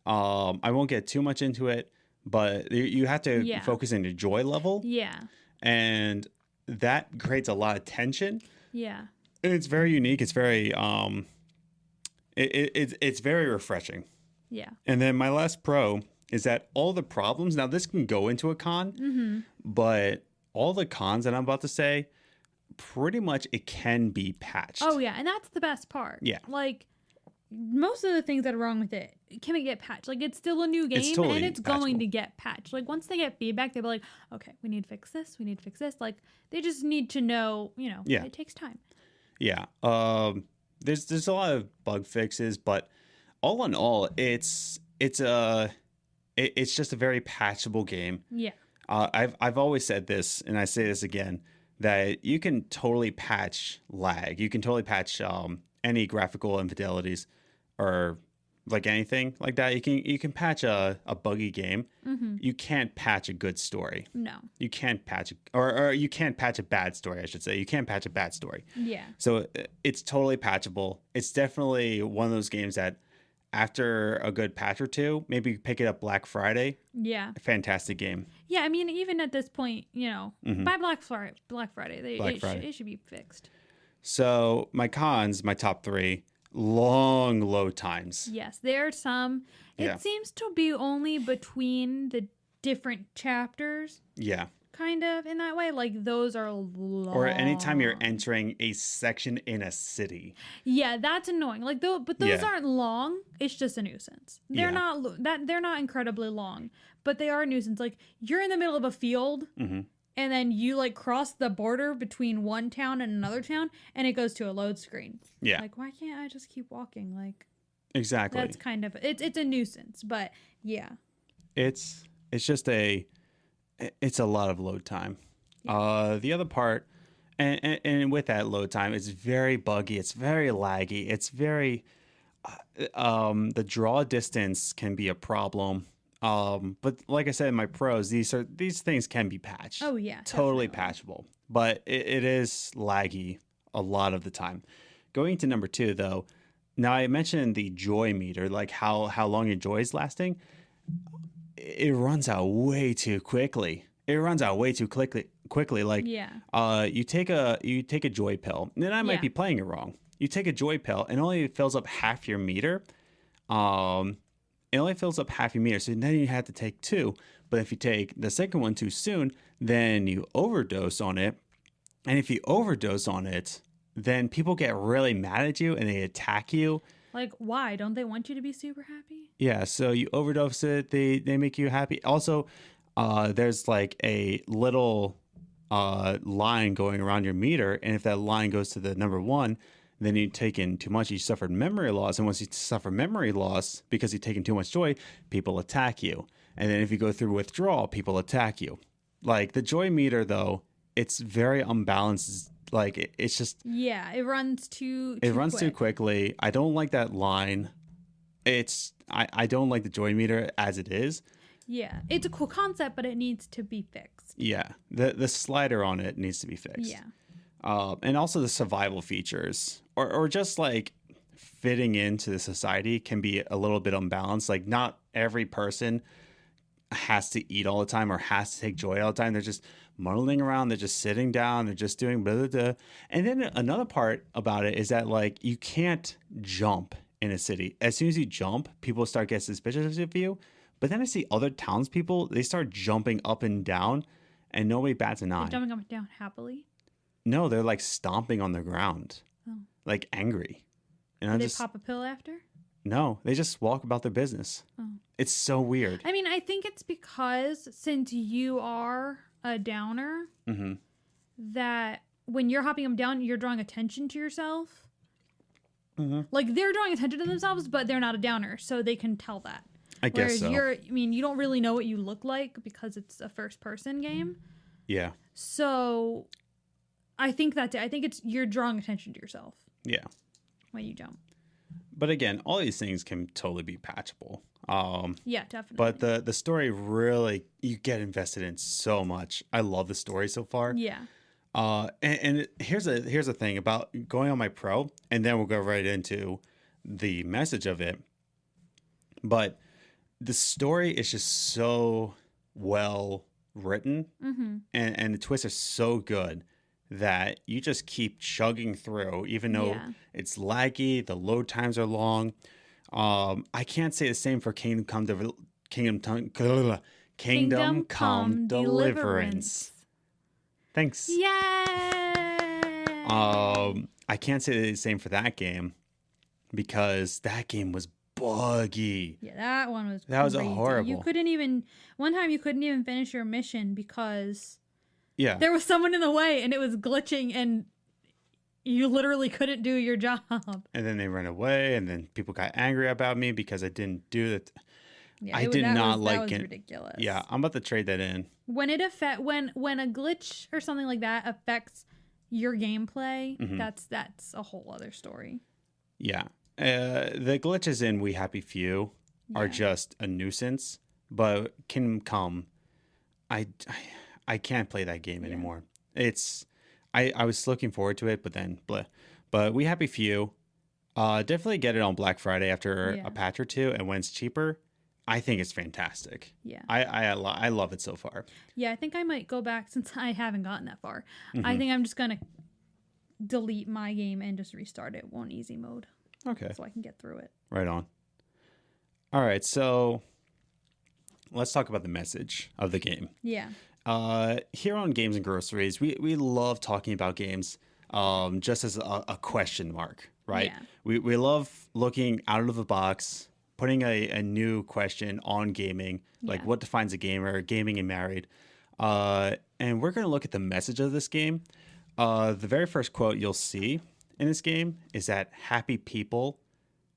I won't get too much into it, but you have to focus on your joy level. Yeah. And that creates a lot of tension. Yeah. And it's very unique. It's very it's very refreshing. Yeah. And then my last pro is that all the problems, now this can go into a con, but all the cons that I'm about to say, pretty much it can be patched. Oh yeah, and that's the best part. Yeah. Like most of the things that are wrong with it can get patched. Like it's still a new game and it's going to get patched. Like once they get feedback, they'll be like, okay, we need to fix this. We need to fix this. Like they just need to know, it takes time. Yeah. There's a lot of bug fixes, but all in all, it's just a very patchable game. Yeah. I've always said this, and I say this again, that you can totally patch lag. You can totally patch any graphical infidelities or like anything like that. You can patch a buggy game. You can't patch a good story. No. You can't patch or you can't patch a bad story, I should say. You can't patch a bad story. Yeah. So it's totally patchable. It's definitely one of those games that after a good patch or two, maybe pick it up Black Friday. Yeah. Fantastic game. Yeah, I mean, even at this point, by Black Friday, it should be fixed. So my cons, my top 3, long load times. Yes, there are some. It seems to be only between the different chapters. Yeah. Kind of in that way. Like those are long. Or anytime you're entering a section in a city. Yeah, that's annoying. Like but those aren't long. It's just a nuisance. They're not incredibly long, but they are a nuisance. Like you're in the middle of a field and then you like cross the border between one town and another town and it goes to a load screen. Yeah. Like why can't I just keep walking? Like exactly. That's kind of it's a nuisance, but yeah. It's just it's a lot of load time. Yeah. The other part And with that load time, it's very buggy. It's very laggy. It's very the draw distance can be a problem. But like I said in my pros, these things can be patched. Oh yeah, totally definitely. patchable. But it is laggy a lot of the time. Going to number 2 though. Now I mentioned the joy meter, like how long your joy is lasting. It runs out way too quickly. It runs out way too quickly. Like Yeah. you take a joy pill, and then I might be playing it wrong. You take a joy pill and only fills up half your meter. It only fills up half your meter, so then you have to take 2. But if you take the second one too soon, then you overdose on it. And if you overdose on it, then people get really mad at you and they attack you. Like, why? Don't they want you to be super happy? Yeah, so you overdose it, they make you happy. Also, there's like a little line going around your meter, and if that line goes to the number 1, then you take in too much, you suffered memory loss. And once you suffer memory loss because you've taken too much joy, people attack you. And then if you go through withdrawal, people attack you. Like the joy meter, though, it's very unbalanced. Like it's just it runs too quickly. I don't like that line. I don't like the joy meter as it is. Yeah, it's a cool concept, but it needs to be fixed. Yeah, the slider on it needs to be fixed. Yeah. And also the survival features or just like fitting into the society can be a little bit unbalanced. Like not every person has to eat all the time or has to take joy all the time. They're just muddling around. They're just sitting down. They're just doing blah, blah, blah. And then another part about it is that like you can't jump in a city. As soon as you jump, people start getting suspicious of you. But then I see other townspeople, they start jumping up and down and nobody bats an eye. They're jumping up and down happily? No, they're like stomping on the ground, like angry. And Did they pop a pill after? No, they just walk about their business. Oh. It's so weird. I mean, I think it's because since you are a downer, that when you're hopping them down, you're drawing attention to yourself. Like they're drawing attention to themselves, but they're not a downer, so they can tell that. I guess so. You don't really know what you look like because it's a first-person game. Yeah. So I think that's it. I think you're drawing attention to yourself. Yeah. When you jump. But again, all these things can totally be patchable. Yeah, definitely. But the story really, you get invested in so much. I love the story so far. Yeah. And here's a thing about going on my pro, and then we'll go right into the message of it. But the story is just so well written, and the twists are so good that you just keep chugging through, even though it's laggy, the load times are long. I can't say the same for Kingdom Come Deliverance. Thanks. Yay! I can't say the same for that game because that game was buggy. Yeah, that one was That was crazy. horrible. One time you couldn't even finish your mission because there was someone in the way and it was glitching and you literally couldn't do your job. And then they ran away and then people got angry about me because I didn't do it. Yeah, that was ridiculous. Yeah, I'm about to trade that in. When when a glitch or something like that affects your gameplay, that's a whole other story. Yeah. The glitches in We Happy Few are just a nuisance, but Kingdom Come, I can't play that game anymore. It's I was looking forward to it, but then blah. But We Happy Few, definitely get it on Black Friday after a patch or two, and when it's cheaper, I think it's fantastic. Yeah, I love it so far. Yeah, I think I might go back since I haven't gotten that far. I think I'm just gonna delete my game and just restart it on easy mode. Okay, so I can get through it. Right on. All right, so let's talk about the message of the game. Yeah. Here on Games and Groceries, we love talking about games just as a question mark, right? Yeah. We love looking out of the box, putting a new question on gaming, like what defines a gamer, gaming and married. And we're going to look at the message of this game. The very first quote you'll see in this game is that happy people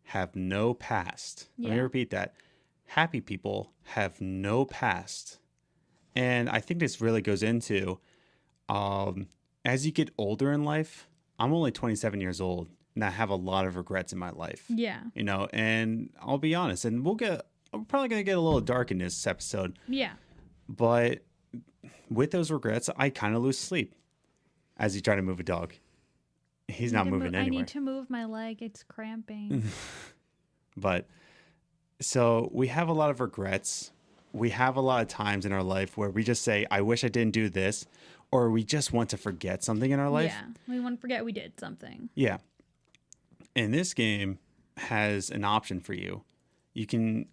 have no past. Let me repeat that. Happy people have no past. And I think this really goes into as you get older in life, I'm only 27 years old and I have a lot of regrets in my life. Yeah. You know, and I'll be honest, and we're probably going to get a little dark in this episode. Yeah. But with those regrets, I kind of lose sleep as you try to move a dog. He's not moving anywhere. I need to move my leg. It's cramping. But so we have a lot of regrets. We have a lot of times in our life where we just say, I wish I didn't do this, or we just want to forget something in our life. Yeah, we want to forget we did something. Yeah. And this game has an option for you. You can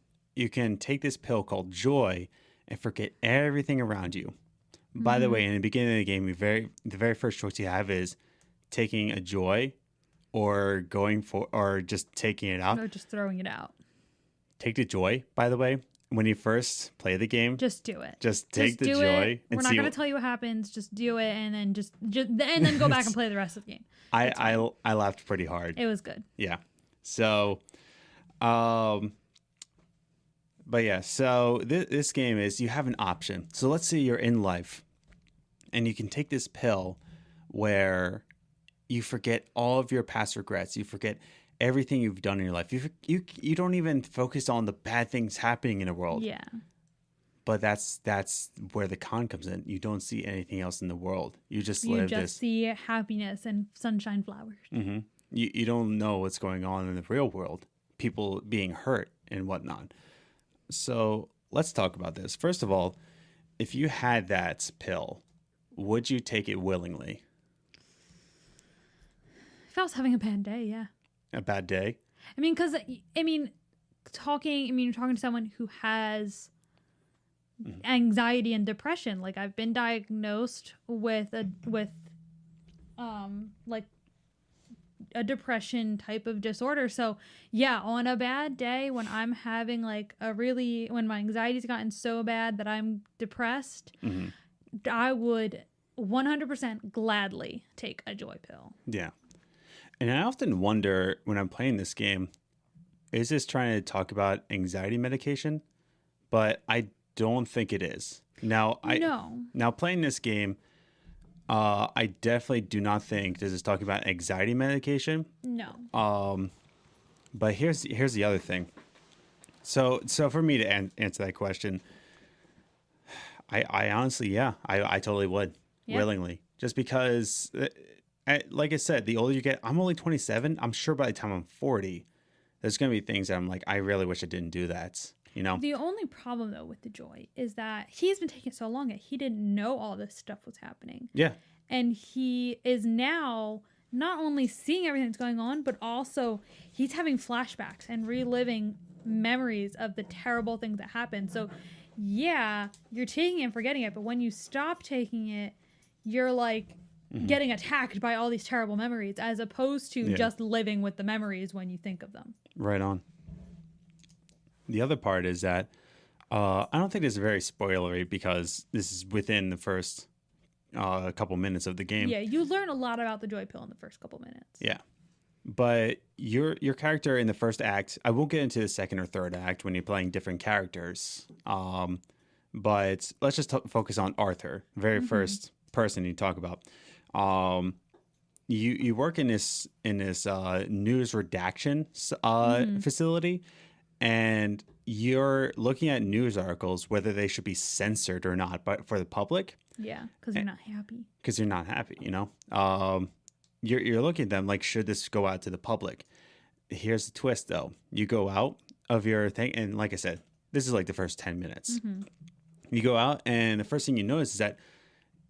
take this pill called joy and forget everything around you. By the way, in the beginning of the game, the very first choice you have is taking a joy or just taking it out. Or just throwing it out. Take the joy, by the way. When you first play the game, just do it. Just take the joy. We're not going to tell you what happens. Just do it, and then and then go back and play the rest of the game. I laughed pretty hard. It was good. Yeah. So, but yeah. So this game is you have an option. So let's say you're in life, and you can take this pill where you forget all of your past regrets. You forget everything you've done in your life. You don't even focus on the bad things happening in the world. Yeah. But that's where the con comes in. You don't see anything else in the world. You just see happiness and sunshine flowers. Mm-hmm. You don't know what's going on in the real world. People being hurt and whatnot. So let's talk about this. First of all, if you had that pill, would you take it willingly? If I was having a bad day, yeah. A bad day? You're talking to someone who has anxiety and depression. Like, I've been diagnosed with a depression type of disorder. So yeah, on a bad day when I'm having when my anxiety's gotten so bad that I'm depressed, I would 100% gladly take a joy pill. Yeah. And I often wonder when I'm playing this game, is this trying to talk about anxiety medication? But I don't think it is. Now playing this game, I definitely do not think this is talking about anxiety medication. No. But here's the other thing. So for me to answer that question, I honestly, I totally would willingly, just because. Like I said, the older you get, I'm only 27. I'm sure by the time I'm 40, there's going to be things that I'm like, I really wish I didn't do that. You know? The only problem, though, with the joy is that he's been taking it so long that he didn't know all this stuff was happening. Yeah. And he is now not only seeing everything that's going on, but also he's having flashbacks and reliving memories of the terrible things that happened. So, yeah, you're taking it and forgetting it. But when you stop taking it, you're like... getting attacked by all these terrible memories as opposed to just living with the memories when you think of them. Right on. The other part is that I don't think this is very spoilery because this is within the first couple minutes of the game. Yeah, you learn a lot about the joy pill in the first couple minutes. Yeah. But your character in the first act, I won't get into the second or third act when you're playing different characters. But let's just focus on Arthur, very first person you talk about. You work in this news redaction facility, and you're looking at news articles whether they should be censored or not, but for the public. Yeah, because you're not happy. Because you're not happy, you know. You're looking at them like, should this go out to the public? Here's the twist, though. You go out of your thing, and like I said, this is like the first 10 minutes. You go out, and the first thing you notice is that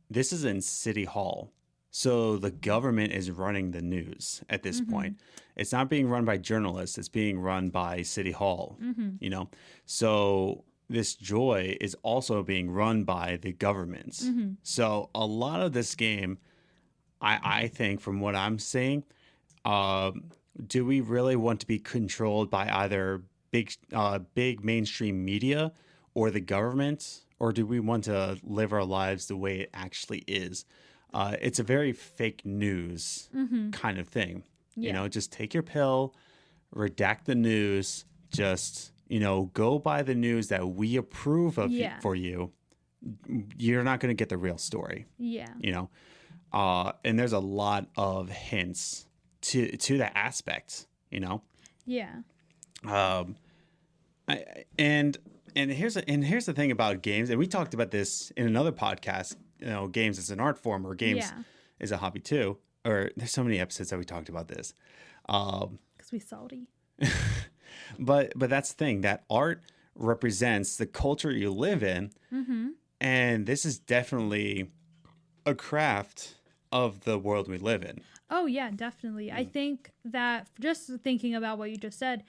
this is in City Hall. So the government is running the news at this point. It's not being run by journalists. It's being run by City Hall, you know. So this joy is also being run by the government. So a lot of this game, I think from what I'm seeing, do we really want to be controlled by either big mainstream media or the government? Or do we want to live our lives the way it actually is? It's a very fake news kind of thing. You know, just take your pill, redact the news, just, you know, go by the news that we approve of for you. You're not going to get the real story. Yeah. You know, And there's a lot of hints to that aspect, you know. Yeah. And here's the thing about games, and we talked about this in another podcast. You know, games as an art form, or games is a hobby too. Or there's so many episodes that we talked about this. Because we salty. But that's the thing, that art represents the culture you live in, and this is definitely a craft of the world we live in. Oh yeah, definitely. I think that just thinking about what you just said,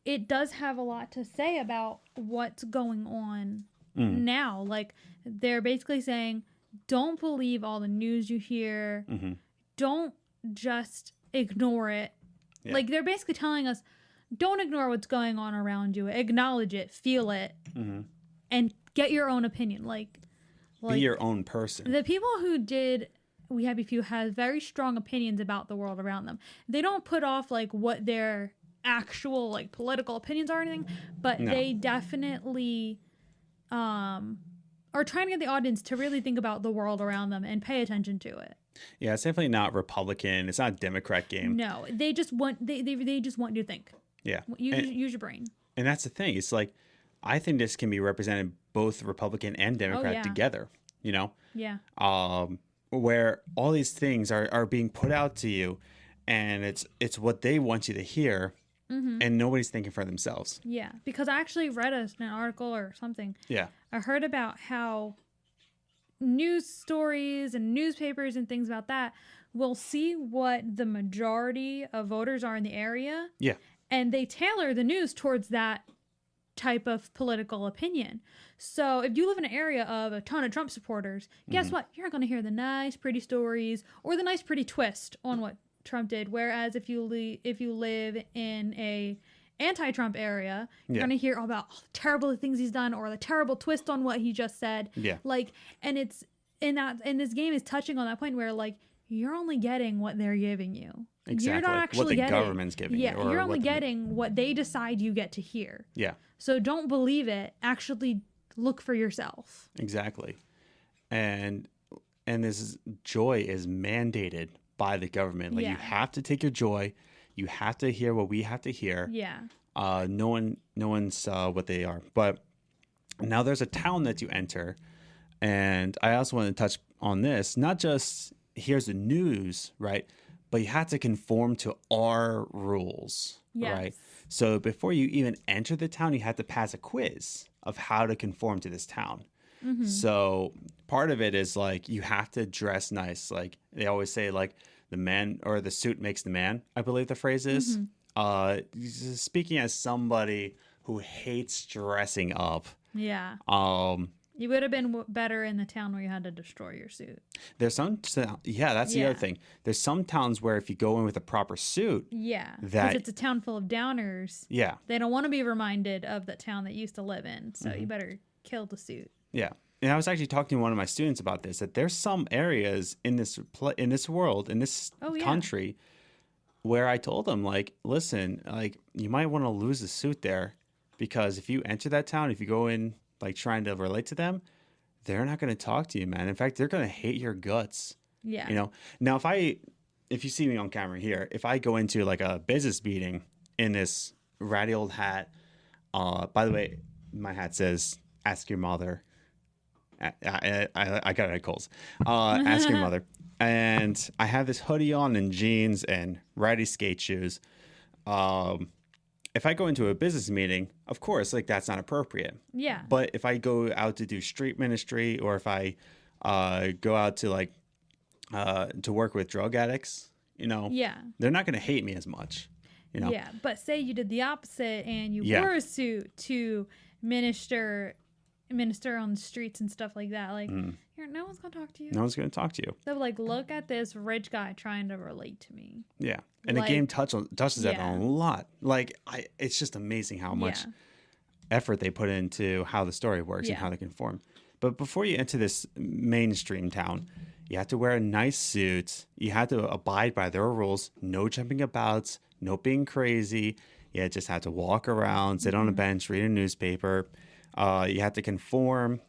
it does have a lot to say about what's going on now. Like, they're basically saying, don't believe all the news you hear. Don't just ignore it. Yeah. Like, they're basically telling us, don't ignore what's going on around you. Acknowledge it, feel it, and get your own opinion. Like be your own person. The people who did We Happy Few have very strong opinions about the world around them. They don't put off like what their actual like political opinions are or anything, but they definitely are trying to get the audience to really think about the world around them and pay attention to it. Yeah, it's definitely not Republican. It's not a Democrat game. No, they just want they just want you to think. Yeah, use your brain. And that's the thing. It's like, I think this can be represented both Republican and Democrat together. You know. Yeah. Where all these things are being put out to you, and it's what they want you to hear, and nobody's thinking for themselves. Yeah, because I actually read an article or something. Yeah. I heard about how news stories and newspapers and things about that will see what the majority of voters are in the area. Yeah. And they tailor the news towards that type of political opinion. So if you live in an area of a ton of Trump supporters, guess what? You're not going to hear the nice, pretty stories or the nice, pretty twist on what Trump did. Whereas if you live in a anti-Trump area, you're going to hear all about the terrible things he's done or the terrible twist on what he just said. Yeah. Like, and it's and this game is touching on that point where like you're only getting what they're giving you. Exactly. You're not actually what the getting, government's giving you. Yeah, you're only getting what they decide you get to hear. Yeah. So don't believe it. Actually look for yourself. Exactly. And this joy is mandated by the government. Like, you have to take your joy. You have to hear what we have to hear. Yeah. No one saw what they are. But now there's a town that you enter. And I also want to touch on this. Not just here's the news, right? But you have to conform to our rules, right? So before you even enter the town, you have to pass a quiz of how to conform to this town. So part of it is like you have to dress nice. Like they always say, like the man or the suit makes the man, I believe the phrase is. Speaking as somebody who hates dressing up. Yeah. You would have been better in the town where you had to destroy your suit. There's some, that's the other thing. There's some towns where if you go in with a proper suit, because it's a town full of downers. Yeah, they don't want to be reminded of the town that you used to live in, so you better kill the suit. Yeah, and I was actually talking to one of my students about this. That there's some areas in this world, in this country, where I told them, like, listen, like you might want to lose a suit there, because if you enter that town, if you go in like trying to relate to them, they're not going to talk to you, man. In fact, they're going to hate your guts. Yeah. You know, now if you see me on camera here, if I go into like a business meeting in this ratty old hat, by the way, my hat says, ask your mother. I got it at Kohl's. Ask your mother. And I have this hoodie on and jeans and ratty skate shoes. If I go into a business meeting, of course, like that's not appropriate. Yeah. But if I go out to do street ministry, or if I go out to like to work with drug addicts, you know, they're not going to hate me as much. You know. Yeah, but say you did the opposite and you wore a suit to minister on the streets and stuff like that. Like, no one's going to talk to you. No one's going to talk to you. They're like, look at this rich guy trying to relate to me. Yeah. And like, the game touches that a lot. Like, it's just amazing how much effort they put into how the story works and how they conform. But before you enter this mainstream town, you have to wear a nice suit. You have to abide by their rules. No jumping about. No being crazy. You just have to walk around, sit on a bench, read a newspaper. You have to conform.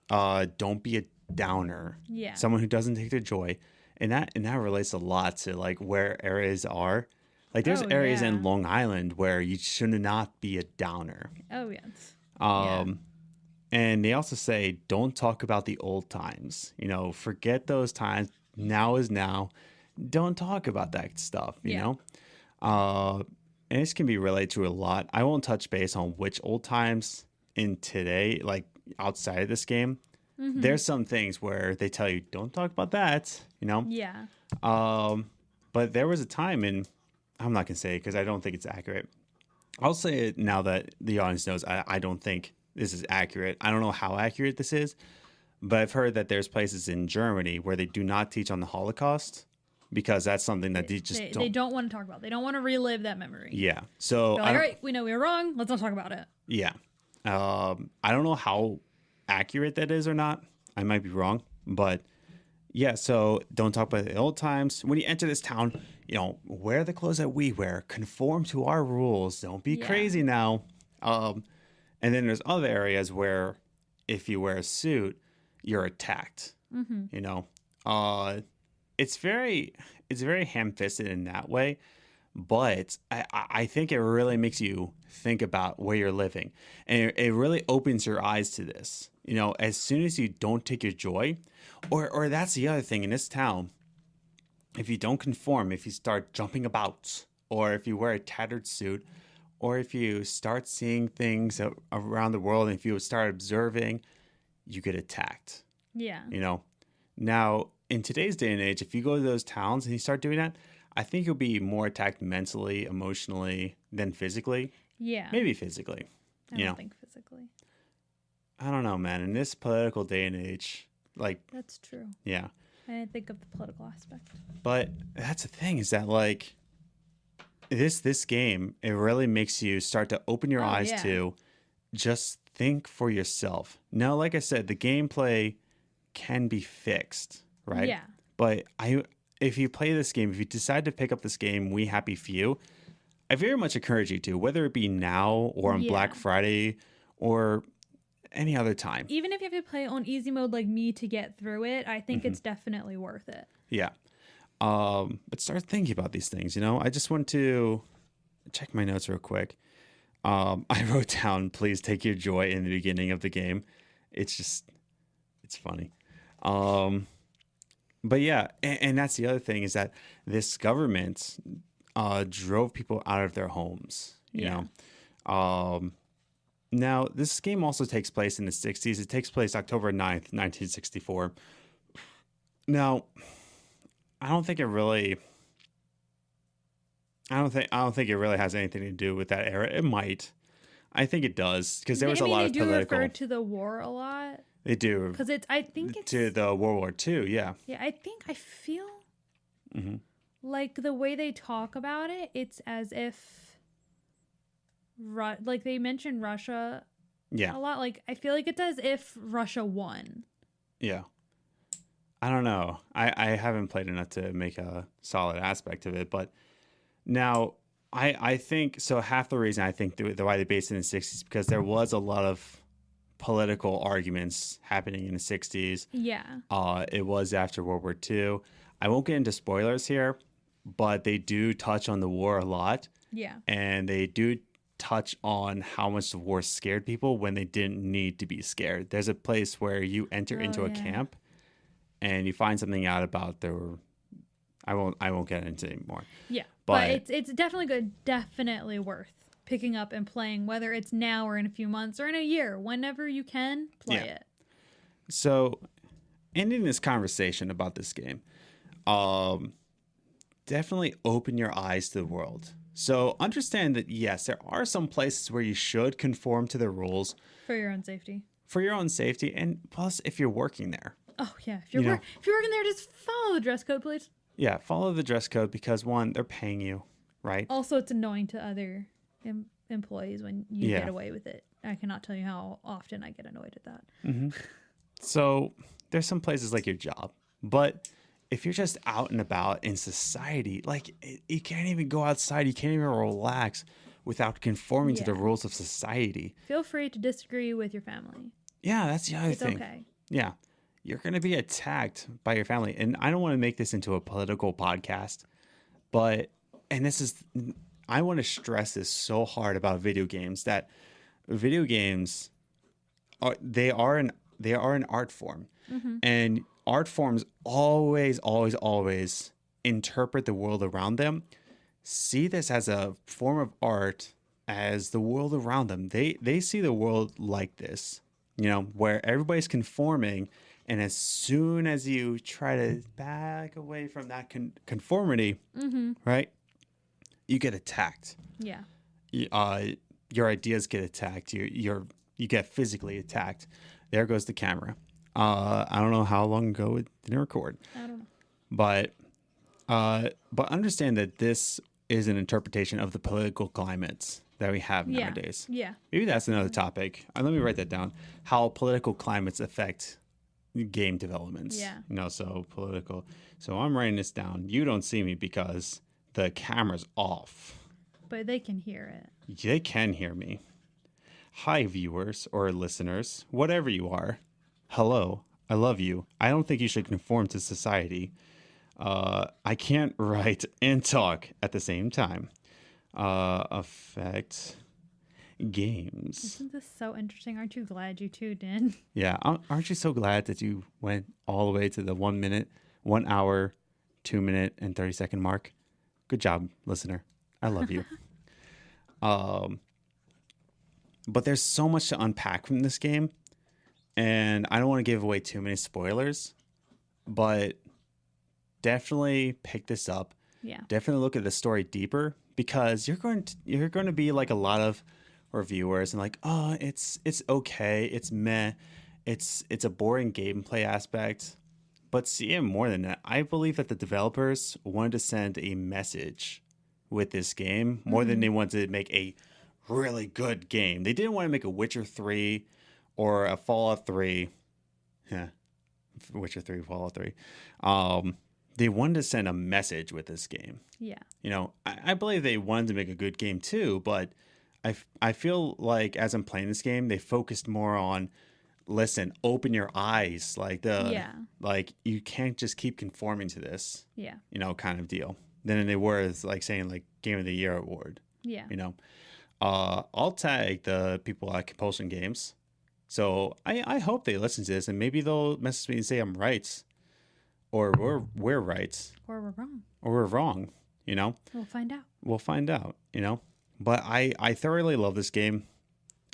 Don't be a downer. Yeah. Someone who doesn't take their joy. and that relates a lot to like where areas are. Like there's Oh, areas yeah. in Long Island where you should not be a downer. Oh, yes. And they also say don't talk about the old times. Forget those times. Now is now. Don't talk about that stuff. And this can be related to a lot. I won't touch base on which old times in today, like outside of this game. There's some things where they tell you don't talk about that. Yeah. But there was a time, and I'm not gonna say it because I don't think it's accurate. I'll say it now that the audience knows I don't think this is accurate. I don't know how accurate this is, but I've heard that there's places in Germany where they do not teach on the Holocaust because that's something that They don't want to talk about. They don't want to relive that memory. Yeah. So They're like, all right, we know we were wrong. Let's not talk about it. Yeah. I don't know how accurate that is or not. I might be wrong, but yeah. So don't talk about the old times. When you enter this town, wear the clothes that we wear. Conform to our rules. Don't be crazy now. And then there's other areas where if you wear a suit, you're attacked. It's very ham-fisted in that way, but I think it really makes you think about where you're living, and it really opens your eyes to this. As soon as you don't take your joy, or that's the other thing in this town. If you don't conform, if you start jumping about, or if you wear a tattered suit, or if you start seeing things around the world, and if you start observing, you get attacked. Yeah. Now, in today's day and age, if you go to those towns and you start doing that, I think you'll be more attacked mentally, emotionally than physically. Yeah. Maybe physically. I don't think physically. I don't know, man. In this political day and age, like... That's true. Yeah. I didn't think of the political aspect. But that's the thing is that, like, this game, it really makes you start to open your eyes to just think for yourself. Now, like I said, the gameplay can be fixed, right? Yeah. But if you play this game, if you decide to pick up this game, we happy few, I very much encourage you to, whether it be now or on Black Friday or any other time. Even if you have to play on easy mode like me to get through it, I think it's definitely worth it. Yeah. But start thinking about these things, I just want to check my notes real quick. I wrote down, please take your joy in the beginning of the game. It's funny. But yeah, and that's the other thing is that this government drove people out of their homes, you know. Now, this game also takes place in the 60s. It takes place October 9th, 1964. Now, I don't think it really has anything to do with that era. It might. I think it does because there was a lot of political. They do refer to the war a lot. They do. Because I think it's to the World War II, yeah. Yeah, I feel like the way they talk about it, it's as if like they mention Russia a lot. Like I feel like it's as if Russia won. Yeah. I don't know. I haven't played enough to make a solid aspect of it, but now I think so. Half the reason I think the why they based it in the 60s because there was a lot of political arguments happening in the 60s. Yeah. It was after World War II. I won't get into spoilers here, but they do touch on the war a lot. Yeah. And they do touch on how much the war scared people when they didn't need to be scared. There's a place where you enter into a camp and you find something out about I won't get into it anymore. Yeah. But it's definitely good, definitely worth picking up and playing, whether it's now or in a few months or in a year. Whenever you can, play it. So, ending this conversation about this game, definitely open your eyes to the world. So, understand that, yes, there are some places where you should conform to the rules. For your own safety. For your own safety, and plus, if you're working there. Oh, yeah. If you're working there, just follow the dress code, please. Yeah, follow the dress code because, one, they're paying you, right? Also, it's annoying to other employees when you get away with it. I cannot tell you how often I get annoyed at that. Mm-hmm. So there's some places like your job, but if you're just out and about in society, like you can't even go outside, you can't even relax without conforming to the rules of society. Feel free to disagree with your family. Yeah, that's the other thing. It's okay. Yeah. you're going to be attacked by your family. And I don't want to make this into a political podcast, but, and this is, I want to stress this so hard about video games, that video games they are an art form, and art forms always interpret the world around them, see this as a form of art, as the world around them. They see the world like this, where everybody's conforming, and as soon as you try to back away from that conformity, right, you get attacked. Yeah. Your ideas get attacked. You get physically attacked. There goes the camera. I don't know how long ago it didn't record. I don't know. But understand that this is an interpretation of the political climates that we have nowadays. Yeah. Maybe that's another topic. Let me write that down. How political climates affect game developments. Yeah. So political. So I'm writing this down. You don't see me because the camera's off. But they can hear it. They can hear me. Hi, viewers or listeners, whatever you are. Hello, I love you. I don't think you should conform to society. I can't write and talk at the same time. Affect games. Isn't this so interesting? Aren't you glad you tuned in? Yeah, aren't you so glad that you went all the way to the 1 minute, 1 hour, 2 minute, and 30-second mark? Good job, listener. I love you. But there's so much to unpack from this game, and I don't want to give away too many spoilers, but definitely pick this up. Yeah. Definitely look at the story deeper, because you're going to be like a lot of reviewers and like, oh, it's okay, it's meh, it's a boring gameplay aspect. But see it more than that. I believe that the developers wanted to send a message with this game more than they wanted to make a really good game. They didn't want to make a Witcher 3 or a Fallout 3. Yeah, Witcher 3, Fallout 3. They wanted to send a message with this game. Yeah. I believe they wanted to make a good game too, but I feel like as I'm playing this game, they focused more on, listen, open your eyes, like you can't just keep conforming to this. Yeah. Kind of deal. Than they were like saying like Game of the Year award. Yeah. I'll tag the people at Compulsion Games. So I hope they listen to this, and maybe they'll message me and say I'm right, or we're right, or we're wrong, or we're wrong. We'll find out. We'll find out. But I thoroughly love this game.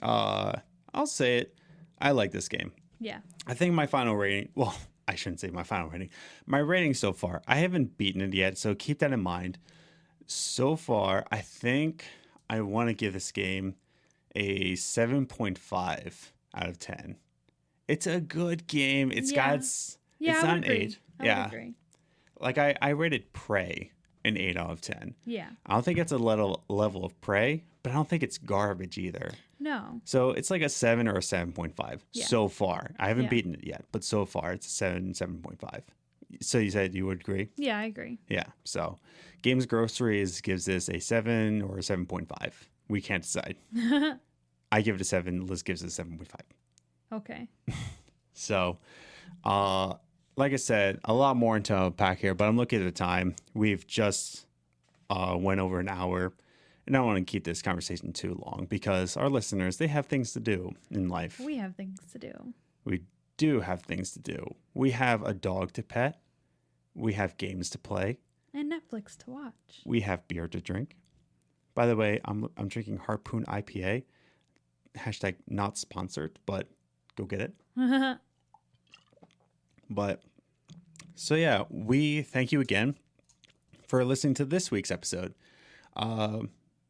I'll say it. I like this game. Yeah. I think my final rating. Well, I shouldn't say my final rating. My rating so far. I haven't beaten it yet, so keep that in mind. So far, I think I want to give this game a 7.5 out of 10. It's a good game. It's not an 8. I would agree. Like I rated Prey an 8 out of 10. Yeah. I don't think it's a level of Prey, but I don't think it's garbage either. No. So it's like a 7 or a 7.5 so far. I haven't beaten it yet, but so far it's a 7.5. So you said you would agree? Yeah, I agree. Yeah. So Games Groceries gives this a 7 or a 7.5. We can't decide. I give it a 7. Liz gives it a 7.5. Okay. So, like I said, a lot more into unpack here, but I'm looking at the time. We've just went over an hour, and I don't want to keep this conversation too long because our listeners, they have things to do in life. We have things to do. We do have things to do. We have a dog to pet. We have games to play. And Netflix to watch. We have beer to drink. By the way, I'm drinking Harpoon IPA. Hashtag not sponsored, but go get it. But so yeah, we thank you again for listening to this week's episode.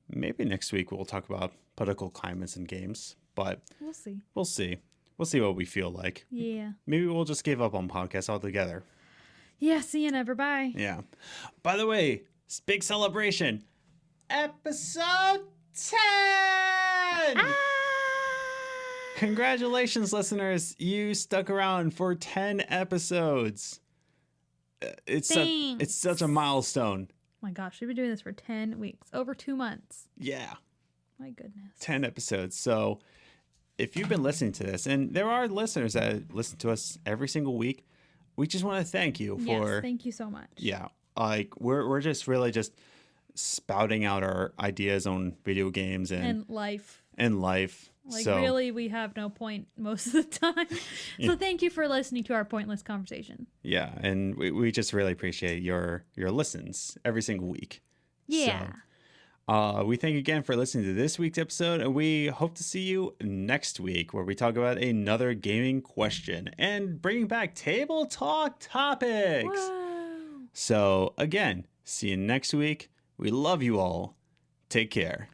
Maybe next week we'll talk about political climates and games, but we'll see. We'll see what we feel like. Yeah. Maybe we'll just give up on podcasts altogether. Yeah, see you never. Bye. Yeah. By the way, big celebration. Episode 10! Ah! Congratulations, listeners. You stuck around for 10 episodes. It's such a milestone. Oh my gosh, we've been doing this for 10 weeks. Over 2 months. Yeah. My goodness. 10 episodes. So if you've been listening to this, and there are listeners that listen to us every single week, we just want to thank you for. Yes, thank you so much. Yeah, like we're just really just spouting out our ideas on video games and life. Like, so, really, we have no point most of the time. So thank you for listening to our pointless conversation. Yeah, and we just really appreciate your listens every single week. Yeah. So, we thank you again for listening to this week's episode, and we hope to see you next week where we talk about another gaming question and bringing back table talk topics. Whoa. So, again, see you next week. We love you all. Take care.